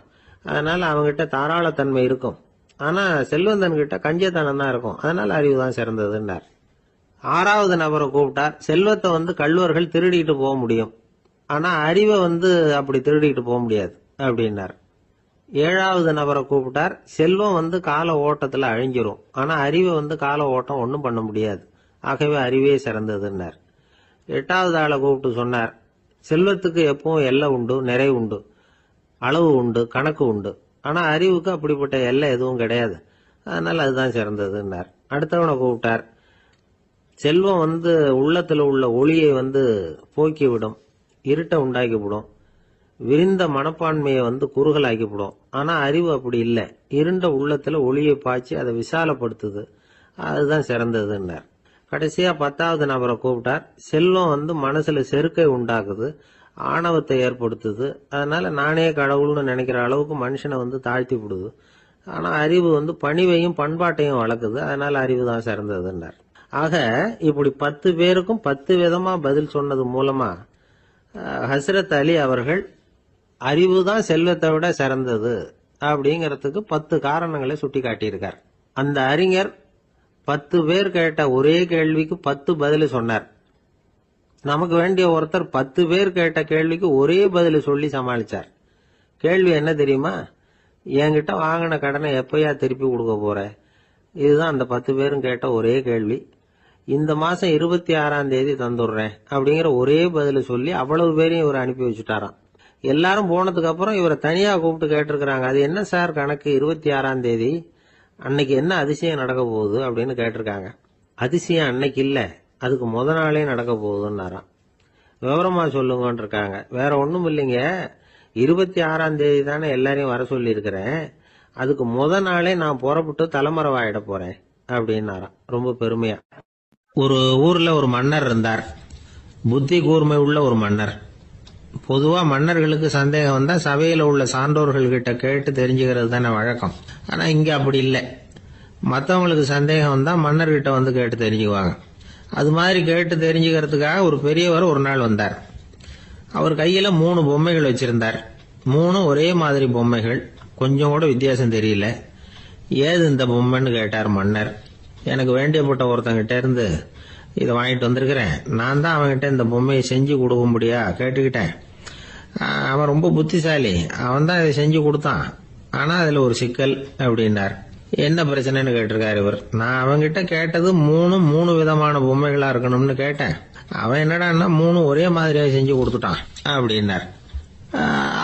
அதனால அவங்ககிட்ட தாராளத்தன்மை இருக்கும். ஆனா செல்வந்தன் கிட்ட கஞ்சத்தனம் தான் இருக்கும், அதனால அறிவு தான் சிறந்ததுன்னார். ஆறாவது நபரை கூப்பிட்டார். செல்வத்தை கள்வர்கள் திருடிட்டு போக முடியும், ஆனா அறிவை அப்படி திருடிட்டு போக முடியாது அப்படின்னார். ஏழாவது நபரை கூப்பிட்டார். செல்வம் கால ஓட்டத்துல அழிஞ்சிரும், ஆனா அறிவை கால ஓட்டம் ஒன்றும் பண்ண முடியாது, ஆகவே அறிவே சிறந்ததுன்னார். எட்டாவது ஆளை கூப்பிட்டு சொன்னார். செல்வத்துக்கு எப்பவும் எல்லை உண்டு, நிறை உண்டு, அளவு உண்டு, கணக்கு உண்டு, ஆனா அறிவுக்கு அப்படிப்பட்ட எல்லை எதுவும் கிடையாது, அதனால அதுதான் சிறந்ததுன்னார். அடுத்தவனை கூப்பிட்டார். செல்வம் உள்ளத்துல உள்ள ஒளியை போக்கிவிடும், இருட்டை உண்டாக்கிவிடும், விரிந்த மனப்பான்மையை குறுகலாக்கிவிடும். ஆனா அறிவு அப்படி இல்லை, இருண்ட உள்ளத்துல ஒளியை பாய்ச்சி அதை விசாலப்படுத்துது, அதுதான் சிறந்ததுன்னார். கடைசியா 10வது நபரை கூப்பிட்டார். செல்வம் மனசுல செருக்கை உண்டாக்குது, ஆணவத்தை ஏற்படுத்துது, அதனால நானே கடவுள்னு நினைக்கிற அளவுக்கு மனுஷனை தாழ்த்தி விடுது. ஆனா அறிவு பணிவையும் பண்பாட்டையும் வளர்க்குது, அதனால அறிவு தான் சிறந்ததுன்னார். ஆக இப்படி 10 பேருக்கும் 10 விதமா பதில் சொன்னது மூலமா ஹஸ்ரத் அலி அவர்கள் அறிவு தான் செல்வத்தை விட சிறந்தது அப்படிங்கறதுக்கு 10 காரணங்களை சுட்டி காட்டியிருக்கார். அந்த அறிஞர் 10 பேர் கேட்ட ஒரே கேள்விக்கு 10 பதில் சொன்னார். நமக்கு வேண்டிய ஒருத்தர் 10 பேர் கேட்ட கேள்விக்கு ஒரே பதில் சொல்லி சமாளிச்சார். கேள்வி என்ன தெரியுமா? என்கிட்ட வாங்கின கடனை எப்பயா திருப்பி கொடுக்க போற? இதுதான் அந்த 10 பேரும் கேட்ட ஒரே கேள்வி. இந்த மாசம் 26ஆம் தேதி தந்துடுறேன் அப்படிங்கிற ஒரே பதில சொல்லி அவ்வளவு பேரையும் இவர் அனுப்பி வச்சுட்டாராம். எல்லாரும் போனதுக்கு அப்புறம் இவரை தனியா கூப்பிட்டு கேட்டிருக்கிறாங்க. அது என்ன சார் கணக்கு, 26ஆம் தேதி அன்னைக்கு என்ன அதிசயம் நடக்க போகுது அப்படின்னு கேட்டிருக்காங்க. அதிசயம் அன்னைக்கு இல்ல, அதுக்கு முத நாளே நடக்க போகுதுன்னாராம். விவரமா சொல்லுங்கன்னு இருக்காங்க. வேற ஒண்ணும் இல்லைங்க, 26ஆம் தேதி தானே எல்லாரையும் வர சொல்லி இருக்கிறேன், அதுக்கு முத நாளே நான் புறப்பட்டு தலைமறைவாயிட போறேன் அப்படின்னாராம் ரொம்ப பெருமையா. ஒரு ஊர்ல ஒரு மன்னர் இருந்தார், புத்தி கூர்மை உள்ள ஒரு மன்னர். பொதுவா மன்னர்களுக்கு சந்தேகம் வந்தா சபையில உள்ள சான்றோர்கள் கிட்ட கேட்டு தெரிஞ்சுக்கிறது தானே வழக்கம். ஆனா இங்க அப்படி இல்லை, மற்றவங்களுக்கு சந்தேகம் வந்தா மன்னர்கிட்ட கேட்டு தெரிஞ்சுக்குவாங்க. அது மாதிரி கேட்டு தெரிஞ்சுக்கிறதுக்காக ஒரு பெரியவர் ஒரு நாள் வந்தார். அவர் கையில 3 பொம்மைகள் வச்சிருந்தார். 3 ஒரே மாதிரி பொம்மைகள், கொஞ்சம் கூட வித்தியாசம் தெரியல. ஏது இந்த பொம்மைன்னு கேட்டார் மன்னர். எனக்கு வேண்டியப்பட்ட ஒருத்தங்கிட்ட இருந்து இதை வாங்கிட்டு வந்திருக்கிறேன், நான் தான் அவன்கிட்ட இந்த பொம்மையை செஞ்சு கொடுக்கும்படியா கேட்டுக்கிட்டேன். அவன் ரொம்ப புத்திசாலி, அவன் தான் இதை செஞ்சு கொடுத்தான், ஆனா அதுல ஒரு சிக்கல் அப்படின்னார். என்ன பிரச்சனைன்னு கேட்டிருக்காரு இவர். நான் அவன்கிட்ட கேட்டது 3 விதமான பொம்மைகளா இருக்கணும்னு கேட்டேன், அவன் என்னடான்னா 3 ஒரே மாதிரியா செஞ்சு கொடுத்துட்டான் அப்படின்னார்.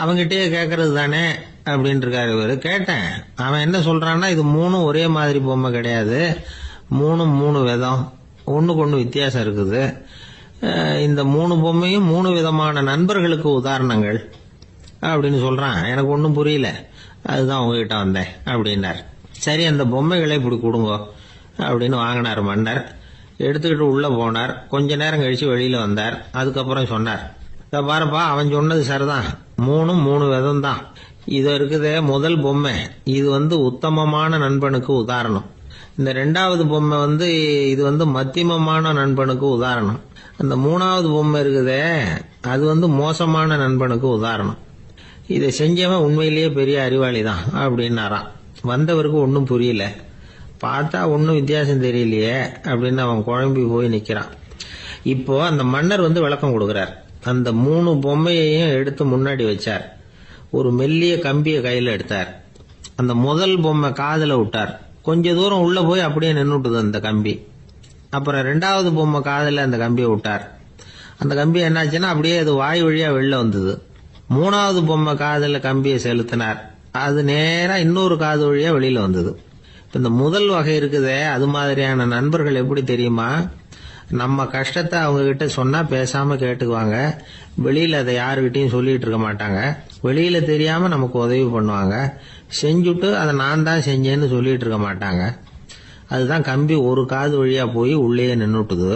அவங்கிட்டயே கேட்கறது தானே அப்படின்னு இருக்காரு இவரு. கேட்டேன், அவன் என்ன சொல்றான்னா இது 3 ஒரே மாதிரி பொம்மை கிடையாது, 3 விதம், ஒண்ணுக்கு ஒண்ணு வித்தியாசம் இருக்குது. இந்த 3 பொம்மையும் 3 விதமான நண்பர்களுக்கு உதாரணங்கள் அப்படின்னு சொல்றான். எனக்கு ஒன்னும் புரியல, அதுதான் உங்ககிட்ட வந்தேன் அப்படின்னார். சரி, அந்த பொம்மைகளை இப்படி கொடுங்க அப்படின்னு வாங்கினார் மன்னர். எடுத்துக்கிட்டு உள்ள போனார். கொஞ்ச நேரம் கழிச்சு வெளியில வந்தார். அதுக்கப்புறம் சொன்னார், பாருப்பா, அவன் சொன்னது சரிதான், 3 விதம் தான். இது இருக்குதே முதல் பொம்மை, இது உத்தமமான நண்பனுக்கு உதாரணம். இந்த 2வது பொம்மை இது மத்தியமமான நண்பனுக்கு உதாரணம். அந்த 3வது பொம்மை இருக்குதே அது மோசமான நண்பனுக்கு உதாரணம். இதை செஞ்சவன் உண்மையிலேயே பெரிய அறிவாளி தான் அப்படின்னாராம். வந்தவருக்கு ஒன்னும் புரியல. பார்த்தா ஒன்னும் வித்தியாசம் தெரியலையே அப்படின்னு அவன் குழம்பி போய் நிக்கிறான். இப்போ அந்த மன்னர் விளக்கம் கொடுக்கிறார். அந்த 3 பொம்மையையும் எடுத்து முன்னாடி வச்சார். ஒரு மெல்லிய கம்பிய கையில எடுத்தார். அந்த முதல் பொம்மை காதுல விட்டார். கொஞ்ச தூரம் உள்ள போய் அப்படியே நின்னுட்டுது அந்த கம்பி. அப்புறம் 2வது பொம்மை காதுல அந்த கம்பியை விட்டார். அந்த கம்பி என்னாச்சுன்னா அப்படியே அது வாய் வழியா வெளில வந்தது. 3வது பொம்மை காதுல கம்பியை செலுத்தினார். அது நேரா இன்னொரு காது வழியா வெளியில வந்தது. இந்த முதல் வகை இருக்குதே, அது மாதிரியான நண்பர்கள் எப்படி தெரியுமா? நம்ம கஷ்டத்தை அவங்க கிட்ட சொன்னா பேசாம கேட்டுக்குவாங்க. வெளியில அதை யாருகிட்டையும் சொல்லிட்டு இருக்க மாட்டாங்க. வெளியில தெரியாம நமக்கு உதவி பண்ணுவாங்க. செஞ்சுட்டு அதை நான் தான் செஞ்சேன்னு சொல்லிட்டு இருக்க மாட்டாங்க. அதுதான் கம்பி ஒரு காது வழியா போய் உள்ளே நின்னுட்டுது.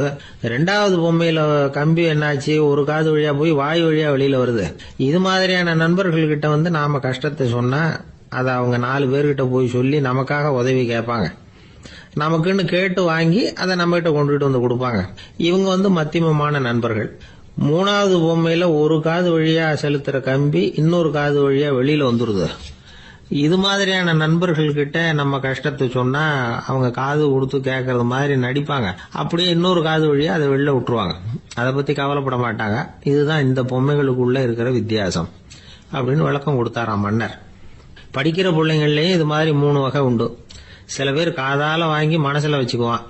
ரெண்டாவது பொம்மையில கம்பி என்னாச்சு, ஒரு காது வழியா போய் வாய் வழியா வெளியில வருது. இது மாதிரியான நண்பர்கள்கிட்ட நாம கஷ்டத்தை சொன்னா அதை அவங்க 4 பேர்கிட்ட போய் சொல்லி நமக்காக உதவி கேட்பாங்க. நமக்குன்னு கேட்டு வாங்கி அதை நம்ம கிட்ட கொண்டுகிட்டு வந்து கொடுப்பாங்க. இவங்க மத்தியமமான நண்பர்கள். 3வது பொம்மையில ஒரு காது வழியா செலுத்துற கம்பி இன்னொரு காது வழியா வெளியில வந்துருது. இது மாதிரியான நண்பர்கள் கிட்ட நம்ம கஷ்டத்தை சொன்னா அவங்க காது கொடுத்து கேட்கறது மாதிரி நடிப்பாங்க. அப்படியே இன்னொரு காது வழியா அதை வெளில விட்டுருவாங்க. அதை பத்தி கவலைப்பட மாட்டாங்க. இதுதான் இந்த பொம்மைகளுக்குள்ள இருக்கிற வித்தியாசம் அப்படின்னு விளக்கம் கொடுத்தாராம் மன்னர். படிக்கிற பிள்ளைங்கள்லயும் இது மாதிரி 3 வகை உண்டு. சில பேர் காதால வாங்கி மனசுல வச்சுக்குவான்.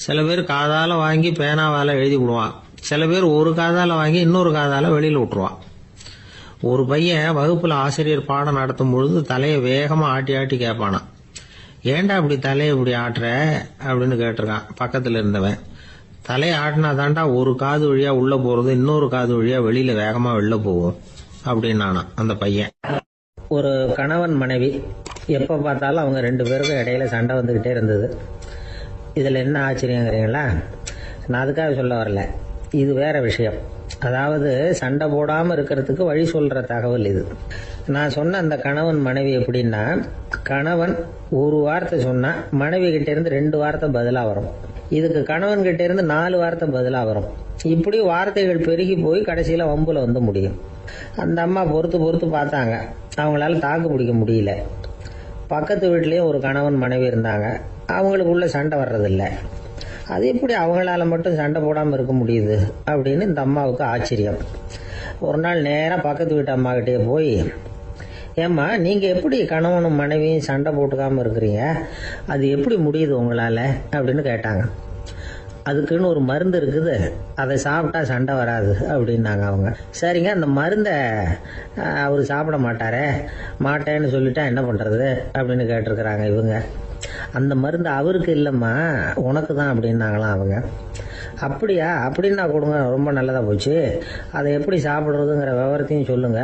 சில பேர் காதால வாங்கி பேனாவால எழுதி விடுவான். சில பேர் ஒரு காதால வாங்கி இன்னொரு காதால வெளியில விட்டுருவான். ஒரு பையன் வகுப்புல ஆசிரியர் பாடம் நடத்தும் பொழுது தலையை வேகமா ஆட்டி ஆட்டி கேட்பானா. ஏண்டா இப்படி தலையை இப்படி ஆட்டுற அப்படின்னு கேட்டிருக்கான் பக்கத்துல இருந்தவன். தலையை ஆட்டினா தாண்டா ஒரு காது வழியா உள்ள போறது இன்னொரு காது வழியா வெளியில வேகமா வெளில போகும் அப்படின்னானா அந்த பையன். ஒரு கணவன் மனைவி எப்ப பார்த்தாலும் அவங்க 2 பேருக்கும் இடையில சண்டை வந்துகிட்டே இருந்தது. இதுல என்ன ஆச்சரியங்கிறீங்களா? நான் அதுக்காக சொல்ல வரல, இது வேற விஷயம். அதாவது சண்டை போடாம இருக்கிறதுக்கு வழி சொல்ற தகவல் இது. நான் சொன்ன அந்த கணவன் மனைவி எப்படின்னா, கணவன் ஒரு வார்த்தை சொன்னா மனைவி கிட்ட இருந்து 2 வார்த்தை பதிலா வரும். இதுக்கு கணவன் கிட்ட இருந்து 4 வார்த்தை பதிலா வரும். இப்படி வார்த்தைகள் பெருகி போய் கடைசியில வம்புல முடியும். அந்த அம்மா பொறுத்து பார்த்தாங்க. அவங்களால தாக்கு பிடிக்க முடியல. பக்கத்து வீட்லயும் ஒரு கணவன் மனைவி இருந்தாங்க. அவங்களுக்குள்ள சண்டை வர்றதில்லை. அது எப்படி அவங்களால மட்டும் சண்டை போடாம இருக்க முடியுது அப்படின்னு இந்த அம்மாவுக்கு ஆச்சரியம். ஒரு நாள் நேரா பக்கத்து வீட்டு அம்மா கிட்டே போய், ஏம்மா நீங்க எப்படி கணவனும் மனைவியும் சண்டை போட்டுக்காம இருக்கிறீங்க, அது எப்படி முடியுது உங்களால அப்படின்னு கேட்டாங்க. அதுக்குன்னு ஒரு மருந்து இருக்குது, அதை சாப்பிட்டா சண்டை வராது அப்படின்னாங்க அவங்க. சரிங்க, அந்த மருந்தை அவர் சாப்பிட மாட்டேன்னு சொல்லிட்டா என்ன பண்றது அப்படின்னு கேட்டிருக்கிறாங்க இவங்க. அந்த மருந்து அவருக்கு இல்லம்மா, உனக்கு தான் அப்படின்னாங்களாம் அவங்க. அப்படியா, அப்படின்னா கொடுங்க, ரொம்ப நல்லதா போச்சு. அதை எப்படி சாப்பிடுறதுங்கிற விவரத்தையும் சொல்லுங்க,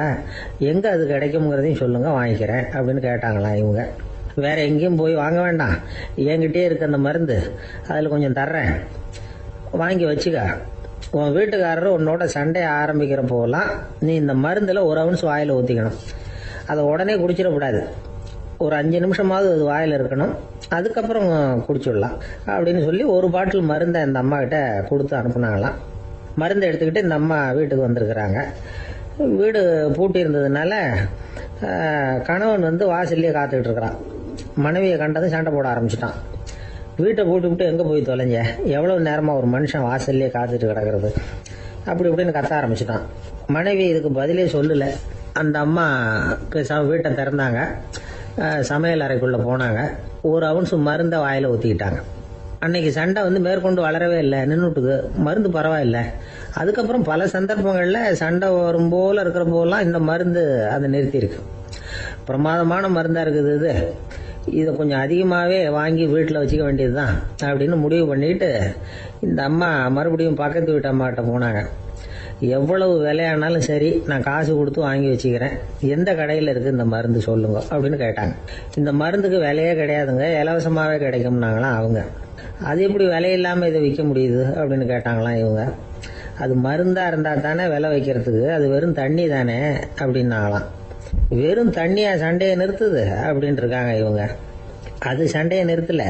எங்க அது கிடைக்கும்ங்கிறதையும் சொல்லுங்க, வாங்கிக்கிறேன் அப்படின்னு கேட்டாங்களாம் இவங்க. வேற எங்கேயும் போய் வாங்க வேண்டாம், என்கிட்டே இருக்க அந்த மருந்து, அதில் கொஞ்சம் தர்றேன், வாங்கி வச்சுக்க. உன் வீட்டுக்காரர் உன்னோட சண்டையை ஆரம்பிக்கிற போகலாம் நீ இந்த மருந்தில் ஒரு அவுன்ஸ் வாயில் ஊற்றிக்கணும். அதை உடனே குடிச்சிடக்கூடாது. ஒரு 5 நிமிஷமாவது அது வாயில் இருக்கணும். அதுக்கப்புறம் குடிச்சிடலாம் அப்படின்னு சொல்லி ஒரு பாட்டில் மருந்தை இந்த அம்மா கிட்ட கொடுத்து அனுப்புனாங்களாம். மருந்தை எடுத்துக்கிட்டு இந்த அம்மா வீட்டுக்கு வந்திருக்கிறாங்க. வீடு பூட்டி இருந்ததுனால கணவன் வாசல்லையே காத்துக்கிட்டு இருக்கிறான். மனைவியை கண்டதும் சண்டை போட ஆரம்பிச்சிட்டான். வீட்டை பூட்டி விட்டு எங்கே போய் தொலைஞ்ச, எவ்வளவு நேரமாக ஒரு மனுஷன் வாசல்லையே காத்துட்டு கிடக்கிறது அப்படி இப்படின்னு கத்த ஆரம்பிச்சிட்டான். மனைவி இதுக்கு பதிலே சொல்லலை. அந்த அம்மா பேசாம வீட்டை திறந்தாங்க. சமையல் அறைக்குள்ளே போனாங்க. ஒரு அவுன்ஸ் மருந்தை வாயில் ஊற்றிக்கிட்டாங்க. அன்னைக்கு சண்டை மேற்கொண்டு வளரவே இல்லை, நின்றுட்டுது. மருந்து பரவாயில்லை. அதுக்கப்புறம் பல சந்தர்ப்பங்களில் சண்டை வரும் போல இருக்கிற போலாம் இந்த மருந்து அதை நிறுத்தியிருக்கு. பிரமாதமான மருந்தாக இருக்குது இதை கொஞ்சம் அதிகமாகவே வாங்கி வீட்டில் வச்சுக்க வேண்டியது தான் அப்படின்னு முடிவு பண்ணிட்டு இந்த அம்மா மறுபடியும் பக்கத்து வீட்டு அம்மாட்ட போனாங்க. எவ்வளவு விலையானாலும் சரி, நான் காசு கொடுத்து வாங்கி வச்சுக்கிறேன், எந்த கடையில் இருக்குது இந்த மருந்து சொல்லுங்க அப்படின்னு கேட்டாங்க. இந்த மருந்துக்கு விலையே கிடையாதுங்க, இலவசமாகவே கிடைக்கும்னாங்களாம் அவங்க. அது எப்படி விலையில்லாமல் இதை விற்க முடியுது அப்படின்னு கேட்டாங்களாம் இவங்க. அது மருந்தாக இருந்தால் தானே விலை வைக்கிறதுக்கு, அது வெறும் தண்ணி தானே அப்படின்னாங்களாம். வெறும் தண்ணியா சண்டையை நிறுத்துது அப்படின்ட்டு இருக்காங்க இவங்க. அது சண்டையை நிறுத்தல,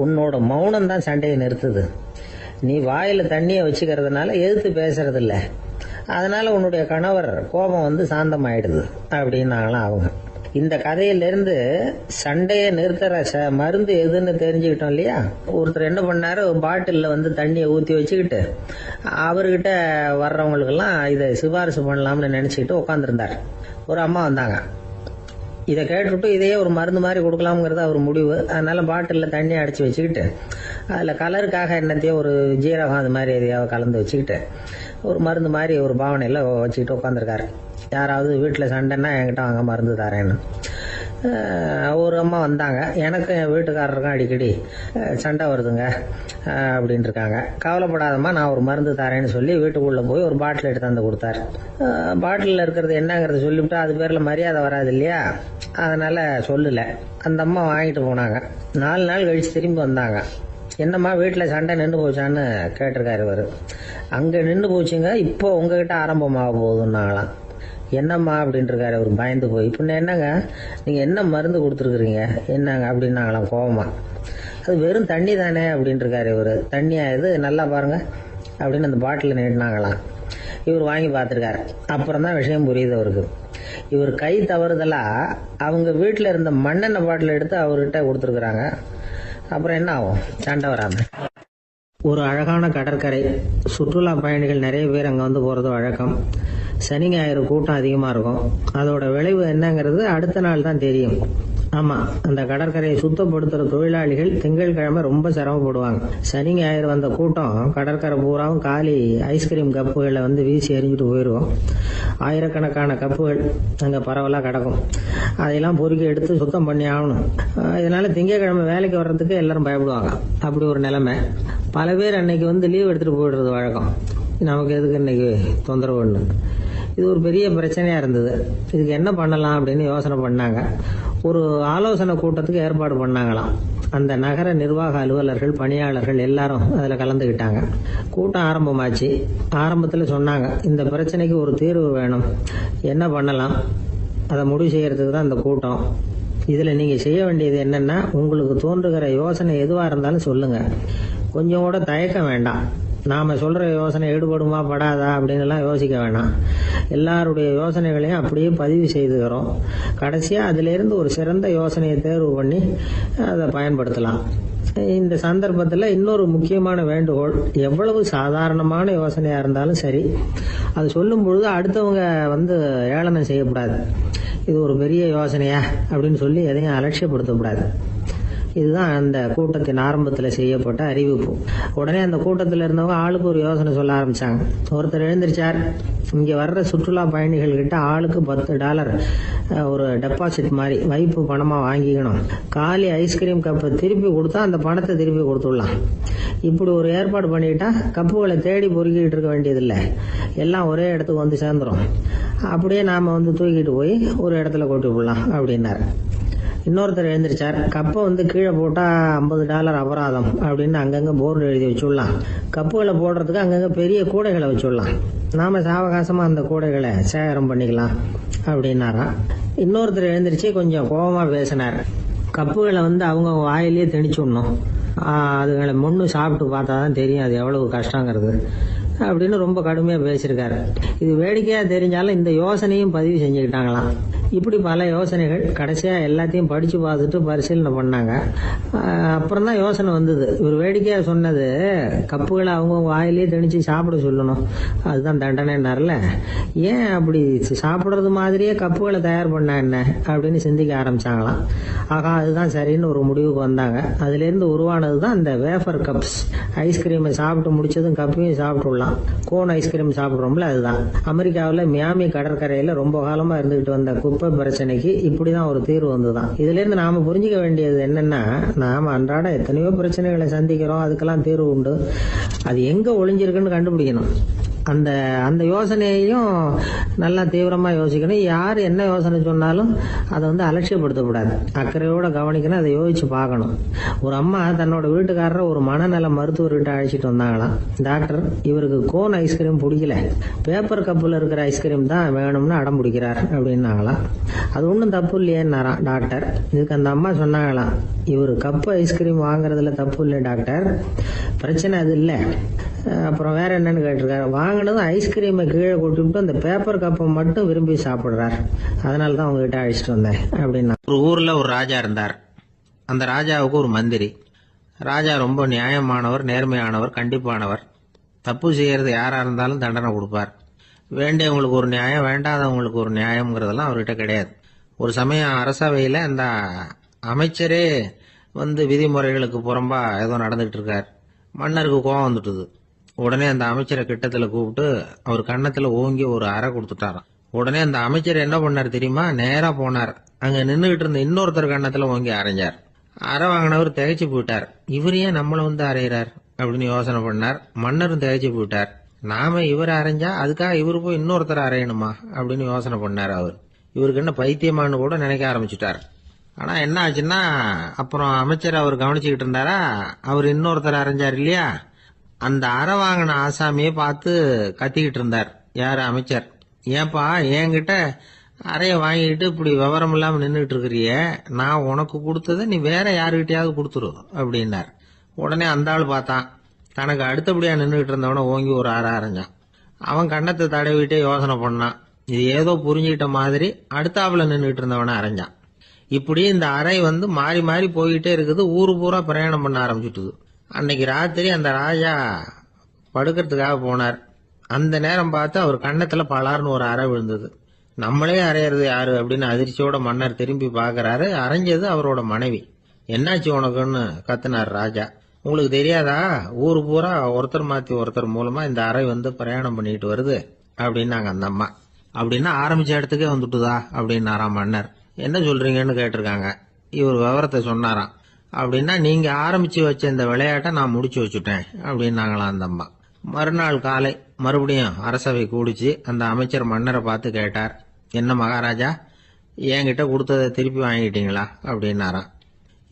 உன்னோட மௌனம் தான் சண்டையை நிறுத்துது. நீ வாயில தண்ணியை வச்சுக்கிறதுனால எதிர்த்து பேசுறது இல்ல, அதனால உன்னுடைய கணவர் கோபம் சாந்தமாயிடுது அப்படின்னாங்களாம் அவங்க. இந்த கதையிலிருந்து சண்டையை நிறுத்துற மருந்து எதுன்னு தெரிஞ்சுக்கிட்டோம் இல்லையா. ஒருத்தர் என்ன பண்ணாரு, பாட்டில்ல தண்ணியை ஊற்றி வச்சுக்கிட்டு அவர்கிட்ட வர்றவங்களுக்கெல்லாம் இதை சிபாரிசு பண்ணலாம்னு நினைச்சுக்கிட்டு உட்காந்துருந்தார். ஒரு அம்மா வந்தாங்க. இதை கேட்டுவிட்டு இதையே ஒரு மருந்து மாதிரி கொடுக்கலாம்ங்கிறது அவர் முடிவு. அதனால பாட்டிலில் தண்ணி அடித்து வச்சுக்கிட்டு அதில் கலருக்காக என்னத்தையோ ஒரு ஜீரகம் அது மாதிரி எதையாவது கலந்து வச்சுக்கிட்டு ஒரு மருந்து மாதிரி ஒரு பாவனையில் வச்சுக்கிட்டு உட்காந்துருக்காரு. யாராவது வீட்டில் சண்டைன்னா என்கிட்ட வாங்க மருந்து தரேன்னு. ஒரு அம்மா வந்தாங்க. எனக்கு என் வீட்டுக்காரருக்கும் அடிக்கடி சண்டை வருதுங்க அப்படின்ட்டு இருக்காங்க. கவலைப்படாதம்மா, நான் ஒரு மருந்து தரேன்னு சொல்லி வீட்டுக்குள்ளே போய் ஒரு பாட்டில் எடுத்து வந்து கொடுத்தாரு. பாட்டிலில் இருக்கிறது என்னங்கிறத சொல்லிவிட்டு அது பேரில் மரியாதை வராது இல்லையா, அதனால் சொல்லலை. அந்த அம்மா வாங்கிட்டு போனாங்க. 4 நாள் கழித்து திரும்பி வந்தாங்க. என்னம்மா வீட்டில் சண்டை நின்று போச்சான்னு கேட்டிருக்காரு இவர். அங்கே நின்று போச்சுங்க, இப்போ உங்ககிட்ட ஆரம்பமாக போகுதுன்னாங்களாம். என்னம்மா அப்படின்ட்டுருக்காரு அவர் பயந்து போய். பின்ன என்னங்க, நீங்கள் என்ன மருந்து கொடுத்துருக்குறீங்க என்னங்க அப்படின்னாங்களாம் கோவமா. அது வெறும் தண்ணி தானே அப்படின்ட்டுருக்காரு இவர். தண்ணியா இது, நல்லா பாருங்கள் அப்படின்னு அந்த பாட்டில் நீட்டினாங்களாம். இவர் வாங்கி பார்த்துருக்காரு. அப்புறம் தான் விஷயம் புரியுது அவருக்கு. இவர் கை தவறுதலாக அவங்க வீட்டில் இருந்த மண்ணெண்ணெய் பாட்டில் எடுத்து அவர்கிட்ட கொடுத்துருக்குறாங்க. அப்புறம் என்ன ஆகும், சண்டை வராமல். ஒரு அழகான கடற்கரை, சுற்றுலா பயணிகள் நிறைய பேர் அங்கே வந்து போகிறது வழக்கம். சனி ஞாயிறு கூட்டம் அதிகமாக இருக்கும். அதோட விளைவு என்னங்கிறது அடுத்த நாள் தான் தெரியும். ஆமாம், அந்த கடற்கரையை சுத்தப்படுத்துகிற தொழிலாளிகள் திங்கட்கிழமை ரொம்ப சிரமப்படுவாங்க. சனி ஞாயிறு வந்த கூட்டம் கடற்கரை பூராவும் காலி ஐஸ்கிரீம் கப்புகளை வந்து வீசி எறிஞ்சிட்டு போயிடுவோம். ஆயிரக்கணக்கான கப்புகள் அங்கே பரவலாக கிடக்கும். அதையெல்லாம் பொறுக்கி எடுத்து சுத்தம் பண்ணி ஆகணும். இதனால் திங்கட்கிழமை வேலைக்கு வர்றதுக்கு எல்லாரும் பயப்படுவாங்க. அப்படி ஒரு நிலைமை. பல பேர் அன்னைக்கு வந்து லீவ் எடுத்துகிட்டு போயிடுறது வழக்கம். நமக்கு எதுக்கு இன்னைக்கு தொந்தரவுன்னு. இது ஒரு பெரிய பிரச்சனையாக இருந்தது. இதுக்கு என்ன பண்ணலாம் அப்படின்னு யோசனை பண்ணாங்க. ஒரு ஆலோசனை கூட்டத்துக்கு ஏற்பாடு பண்ணாங்களாம். அந்த நகர நிர்வாக அலுவலர்கள், பணியாளர்கள் எல்லாரும் அதில் கலந்துக்கிட்டாங்க. கூட்டம் ஆரம்பமாச்சு. ஆரம்பத்தில் சொன்னாங்க, இந்த பிரச்சனைக்கு ஒரு தீர்வு வேணும், என்ன பண்ணலாம், அதை முடிவு செய்யறதுக்கு தான் இந்த கூட்டம். இதில் நீங்கள் செய்ய வேண்டியது என்னென்னா, உங்களுக்கு தோன்றுகிற யோசனை எதுவாக இருந்தாலும் சொல்லுங்கள். கொஞ்சம் கூட தயக்கம் வேண்டாம். நாம் சொல்கிற யோசனை ஈடுபடுமா படாதா அப்படின்லாம் யோசிக்க வேணாம். எல்லாருடைய யோசனைகளையும் அப்படியே பதிவு செய்துக்கிறோம். கடைசியாக அதிலிருந்து ஒரு சிறந்த யோசனையை தேர்வு பண்ணி அதை பயன்படுத்தலாம். இந்த சந்தர்ப்பத்தில் இன்னொரு முக்கியமான வேண்டுகோள், எவ்வளவு சாதாரணமான யோசனையாக இருந்தாலும் சரி, அது சொல்லும் பொழுது அடுத்தவங்க வந்து ஏளனம் செய்யக்கூடாது. இது ஒரு பெரிய யோசனையா அப்படின்னு சொல்லி எதையும் அலட்சியப்படுத்தக்கூடாது. இதுதான் அந்த கூட்டத்தின் ஆரம்பத்தில் செய்யப்பட்ட அறிவிப்பு. உடனே அந்த கூட்டத்தில் இருந்தவங்க ஆளுக்கு ஒரு யோசனை சொல்ல ஆரம்பிச்சாங்க. ஒருத்தர் எழுந்திருச்சார், இங்கே வர்ற சுற்றுலா பயணிகள் கிட்ட ஆளுக்கு $10 ஒரு டெபாசிட் மாதிரி வைப்பு பணமாக வாங்கிக்கணும். காலி ஐஸ்கிரீம் கப்பை திருப்பி கொடுத்தா அந்த பணத்தை திருப்பி கொடுத்துடலாம். இப்படி ஒரு ஏற்பாடு பண்ணிக்கிட்டா கப்புகளை தேடி பொறுக்கிட்டு இருக்க வேண்டியதில்லை, எல்லாம் ஒரே இடத்துக்கு வந்து சேர்ந்துடும். அப்படியே நாம் வந்து தூக்கிட்டு போய் ஒரு இடத்துல கொட்டி விடலாம் அப்படின்னாரு. இன்னொருத்தர் எழுந்திருச்சார், கப்பை வந்து கீழே போட்டால் $50 அபராதம் அப்படின்னு அங்கங்கே போர்டு எழுதி வச்சுடலாம். கப்புகளை போடுறதுக்கு அங்கங்கே பெரிய கூடைகளை வச்சுடலாம். நாம் சாவகாசமாக அந்த கூடைகளை சேகரம் பண்ணிக்கலாம் அப்படின்னாராம். இன்னொருத்தர் எழுந்திரிச்சு கொஞ்சம் கோபமாக பேசினார். கப்புகளை வந்து அவங்க வாயிலேயே திணிச்சுடணும், அதுங்களை முன்னு சாப்பிட்டு பார்த்தா தான் தெரியும் அது எவ்வளவு கஷ்டங்கிறது அப்படின்னு ரொம்ப கடுமையாக பேசியிருக்காரு. இது வேடிக்கையாக தெரிஞ்சாலும் இந்த யோசனையும் பதிவு செஞ்சுக்கிட்டாங்களாம். இப்படி பல யோசனைகள். கடைசியாக எல்லாத்தையும் படித்து பார்த்துட்டு பரிசீலனை பண்ணாங்க. அப்புறம் தான் யோசனை வந்தது. இவர் வேடிக்கையாக சொன்னது கப்புகளை அவங்கவுங்க வாயிலேயே திணிச்சு சாப்பிட சொல்லணும், அதுதான் தண்டனைன்னார்ல. ஏன் அப்படி சாப்பிட்றது மாதிரியே கப்புகளை தயார் பண்ண என்ன அப்படின்னு சிந்திக்க ஆரம்பிச்சாங்களாம். ஆகா, அதுதான் சரின்னு ஒரு முடிவுக்கு வந்தாங்க. அதுலேருந்து உருவானது தான் இந்த வேஃபர் கப்ஸ். ஐஸ்கிரீமை சாப்பிட்டு முடிச்சதும் கப்பையும் சாப்பிட்டுடலாம். கோன் ஐஸ்கிரீம் சாப்பிட்றோம்ல, அதுதான். அமெரிக்காவில் மியாமி கடற்கரையில் ரொம்ப காலமாக இருந்துகிட்டு வந்த குப்பை பிரச்சனைக்கு இப்படிதான் ஒரு தீர்வு வந்துதான். இதுல இருந்து நாம புரிஞ்சுக்க வேண்டியது என்னன்னா, நாம அன்றாட எத்தனையோ பிரச்சனைகளை சந்திக்கிறோம், அதுக்கெல்லாம் தீர்வு உண்டு. அது எங்க ஒளிஞ்சிருக்குன்னு கண்டுபிடிக்கணும். அந்த யோசனையையும் நல்லா தீவிரமா யோசிக்கணும். யார் என்ன யோசனை சொன்னாலும் அதை வந்து அலட்சியப்படுத்தக்கூடாது, அக்கறையோட கவனிக்கணும், அதை யோசிச்சு பார்க்கணும். ஒரு அம்மா தன்னோட வீட்டுக்காரரை ஒரு மனநல மருத்துவர்கிட்ட அழைச்சிட்டு வந்தாங்களாம். டாக்டர், இவருக்கு கோன் ஐஸ்கிரீம் பிடிக்கல, பேப்பர் கப்பில் இருக்கிற ஐஸ்கிரீம் தான் வேணும்னு அடம் பிடிக்கிறார் அப்படின்னாங்களாம். அது ஒன்றும் தப்பு இல்லையேன்னாராம் டாக்டர். இதுக்கு அந்த அம்மா சொன்னாங்களாம், இவர் கப்பு ஐஸ்கிரீம் வாங்குறதுல தப்பு இல்லை டாக்டர், பிரச்சனை அது இல்லை. அப்புறம் வேற என்னன்னு கேட்டிருக்காரு. வாங்கினதும் ஐஸ்கிரீமை கீழே கொட்டிவிட்டு அந்த பேப்பர் கப்பை மட்டும் விரும்பி சாப்பிடுறார், அதனால தான் உங்ககிட்ட அழைச்சிட்டு வந்தேன் அப்படின்னா. ஒரு ஊர்ல ஒரு ராஜா இருந்தார். அந்த ராஜாவுக்கு ஒரு மந்திரி. ராஜா ரொம்ப நியாயமானவர், நேர்மையானவர், கண்டிப்பானவர். தப்பு செய்யறது யாரா இருந்தாலும் தண்டனை கொடுப்பார். வேண்டியவங்களுக்கு ஒரு நியாயம், வேண்டாதவங்களுக்கு ஒரு நியாயம்ங்கிறதெல்லாம் அவர்கிட்ட கிடையாது. ஒரு சமயம் அரசவையில் அந்த அமைச்சரே வந்து விதிமுறைகளுக்கு புறம்பா ஏதோ நடந்துகிட்டு இருக்கார். மன்னருக்கு கோபம் வந்துட்டுது. உடனே அந்த அமைச்சரை கிட்டத்தில் கூப்பிட்டு அவர் கன்னத்தில் ஓங்கி ஒரு அறை கொடுத்துட்டாராம். உடனே அந்த அமைச்சர் என்ன பண்ணார் தெரியுமா? நேரா போனார். அங்க நின்றுகிட்டு இருந்த இன்னொருத்தர் கண்ணத்துல ஓங்கி அரைஞ்சார். அரை வாங்கினவர் திகைச்சு போயிட்டார். இவர் ஏன் நம்மள வந்து அரைகிறார் அப்படின்னு யோசனை பண்ணார். மன்னரும் திகைச்சு போயிட்டார். நாம இவரை அரைஞ்சா அதுக்காக இவரு போய் இன்னொருத்தர் அரையணுமா அப்படின்னு யோசனை பண்ணார். அவர் இவருக்கு என்ன பைத்தியமானு கூட நினைக்க ஆரம்பிச்சுட்டார். ஆனா என்ன ஆச்சுன்னா, அப்புறம் அமைச்சர் அவர் கவனிச்சுக்கிட்டு இருந்தாரா, அவர் இன்னொருத்தர் அரைஞ்சார் இல்லையா, அந்த அரை வாங்கின ஆசாமியை பார்த்து கத்திக்கிட்டு இருந்தார். யாரு? அமைச்சர். ஏன்பா என்கிட்ட அறைய வாங்கிட்டு இப்படி விவரம் இல்லாம நின்றுட்டு இருக்கிறிய, நான் உனக்கு கொடுத்ததை நீ வேற யாருக்கிட்டையாவது கொடுத்துரு அப்படின்னார். உடனே அந்த ஆள் பார்த்தான். தனக்கு அடுத்தபடியா நின்றுகிட்டு இருந்தவன ஓங்கி ஒரு அரை அரைஞ்சான். அவன் கண்ணத்தை தடவிட்டே யோசனை பண்ணான். இது ஏதோ புரிஞ்சுக்கிட்ட மாதிரி அடுத்தாப்புல நின்றுகிட்டு இருந்தவன அரைஞ்சான். இப்படி இந்த அறை வந்து மாறி மாறி போயிட்டே இருக்குது. ஊரு பூரா பிரயாணம் பண்ண ஆரம்பிச்சுட்டுது. அன்னைக்கு ராத்திரி அந்த ராஜா படுக்கிறதுக்காக போனார். அந்த நேரம் பார்த்து அவர் கண்ணத்துல பலார்னு ஒரு அறை விழுந்தது. நம்மளே அரையிறது யாரு அப்படின்னு அதிர்ச்சியோட மன்னர் திரும்பி பாக்குறாரு. அரைஞ்சது அவரோட மனைவி. என்னாச்சு உனக்குன்னு கத்துனார் ராஜா. உங்களுக்கு தெரியாதா, ஊரு பூரா ஒருத்தர் மாத்தி ஒருத்தர் மூலமா இந்த அறை வந்து பிரயாணம் பண்ணிட்டு வருது அப்படின்னாங்க அந்த அம்மா. அப்படின்னா ஆரம்பிச்ச இடத்துக்கே வந்துட்டுதா அப்படின்னாராம் மன்னர். என்ன சொல்றீங்கன்னு கேட்டிருக்காங்க. இவர் விவரத்தை சொன்னாராம். அப்படின்னா நீங்க ஆரம்பிச்சு வச்ச இந்த விளையாட்டை நான் முடிச்சு வச்சுட்டேன் அப்படின்னாங்களாம் அந்த அம்மா. மறுநாள் காலை மறுபடியும் அரசவை கூடிச்சு அந்த அமைச்சர் மன்னரை பார்த்து கேட்டார். என்ன மகாராஜா, என்கிட்ட கொடுத்ததை திருப்பி வாங்கிட்டீங்களா அப்படின்னாராம்.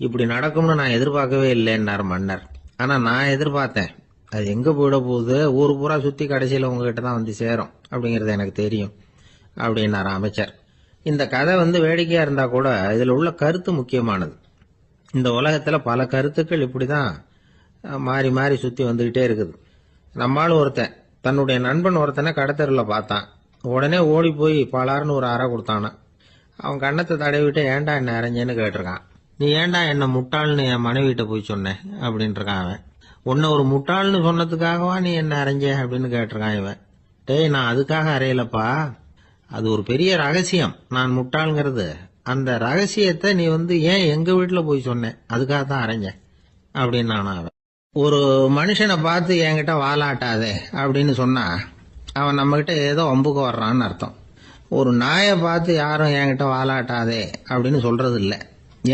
இப்படி நடக்கும்னு நான் எதிர்பார்க்கவே இல்லைன்னார் மன்னர். ஆனா நான் எதிர்பார்த்தேன். அது எங்க போயிட போகுது, ஊரு பூரா சுத்தி கடைசியில உங்ககிட்ட தான் வந்து சேரும் அப்படிங்கறது எனக்கு தெரியும் அப்படின்னார் அமைச்சர். இந்த கதை வந்து வேடிக்கையா இருந்தா கூட இதுல உள்ள கருத்து முக்கியமானது. இந்த உலகத்துல பல கருத்துக்கள் இப்படிதான் மாறி மாறி சுத்தி வந்துகிட்டே இருக்குது. நம்மால் ஒருத்தன் தன்னுடைய நண்பன் ஒருத்தனை கடத்தரில் பார்த்தான். உடனே ஓடி போய் பலார்னு ஒரு அறை கொடுத்தானா. அவன் கண்ணத்தை தடவிட்டு ஏன்டா என்ன அரைஞ்சேன்னு கேட்டிருக்கான். நீ ஏன்டா என்ன முட்டாள்னு என் மனைவிட்ட போய் சொன்னேன் அப்படின்னு இருக்கான் அவன். உன்னை ஒரு முட்டாள்னு சொன்னதுக்காகவா நீ என்ன அரைஞ்ச அப்படின்னு கேட்டிருக்கான் இவன். டேய், நான் அதுக்காக அறையலப்பா, அது ஒரு பெரிய ரகசியம். நான் முட்டாள்ங்கிறது அந்த ரகசியத்தை நீ வந்து ஏன் எங்க வீட்டுல போய் சொன்னேன், அதுக்காக தான் அரைஞ்சேன் அப்படின்னு அவன். ஒரு மனுஷனை பார்த்து என்கிட்ட வாலாட்டாதே அப்படின்னு சொன்னா அவன் நம்ம கிட்ட ஏதோ வம்புக்கு வர்றான்னு அர்த்தம். ஒரு நாயை பார்த்து யாரும் என்கிட்ட வாலாட்டாதே அப்படின்னு சொல்றது இல்லை.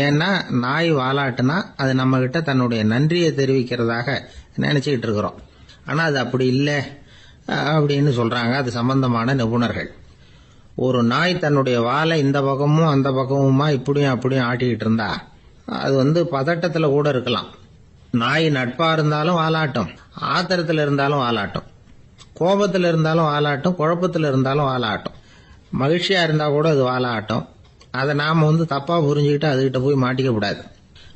ஏன்னா நாய் வாலாட்டுனா அது நம்ம கிட்ட தன்னுடைய நன்றியை தெரிவிக்கிறதாக நினைச்சுக்கிட்டு இருக்கிறோம். ஆனா அது அப்படி இல்லை அப்படின்னு சொல்றாங்க அது சம்பந்தமான நிபுணர்கள். ஒரு நாய் தன்னுடைய வாலை இந்த பக்கமும் அந்த பக்கமுமா இப்படியும் அப்படியும் ஆட்டிக்கிட்டு இருந்தா அது வந்து பதட்டத்துல கூட இருக்கலாம். நாய் நட்பா இருந்தாலும் வாலாட்டும், ஆத்திரத்துல இருந்தாலும் வாலாட்டும், கோபத்துல இருந்தாலும் வாலாட்டும், குழப்பத்துல இருந்தாலும் வாலாட்டும், மகிழ்ச்சியா இருந்தா கூட அது வாலாட்டும். அதை நாம வந்து தப்பா புரிஞ்சுக்கிட்டு அதுகிட்ட போய் மாட்டிக்க கூடாது.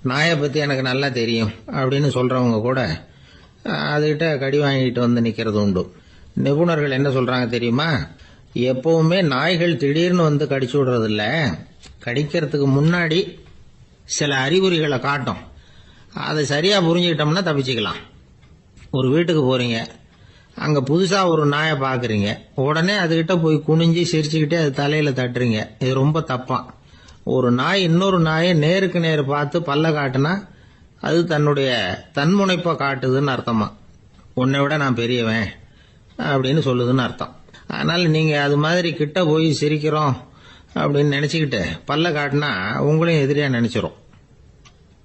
நாயை பத்தி எனக்கு நல்லா தெரியும் அப்படின்னு சொல்றவங்க கூட அதுகிட்ட கடி வாங்கிட்டு வந்து நிக்கிறது உண்டு. நிபுணர்கள் என்ன சொல்றாங்க தெரியுமா? எப்பவுமே நாய்கள் திடீர்னு வந்து கடிச்சு விடுறது இல்ல, கடிக்கிறதுக்கு முன்னாடி சில அறிகுறிகளை காட்டும். அதை சரியா புரிஞ்சுக்கிட்டோம்னா தப்பிச்சுக்கலாம். ஒரு வீட்டுக்கு போறீங்க, அங்க புதுசா ஒரு நாயை பாக்குறீங்க, உடனே அதுகிட்ட போய் குனிஞ்சு சிரிச்சுக்கிட்டே அது தலையில தட்டுறீங்க. இது ரொம்ப தப்பா. ஒரு நாய் இன்னொரு நாயை நேருக்கு நேர் பார்த்து பல்ல காட்டுனா அது தன்னுடைய தன்முனைப்பை காட்டுதுன்னு அர்த்தமா. உன்னை விட நான் பெரியவன் அப்படின்னு சொல்லுதுன்னு அர்த்தம். அதனால நீங்க அது மாதிரி கிட்ட போய் சிரிக்கிறோம் அப்படின்னு நினைச்சுக்கிட்டு பல்ல காட்டினா உங்களையும் எதிரியா நினைச்சிரும்.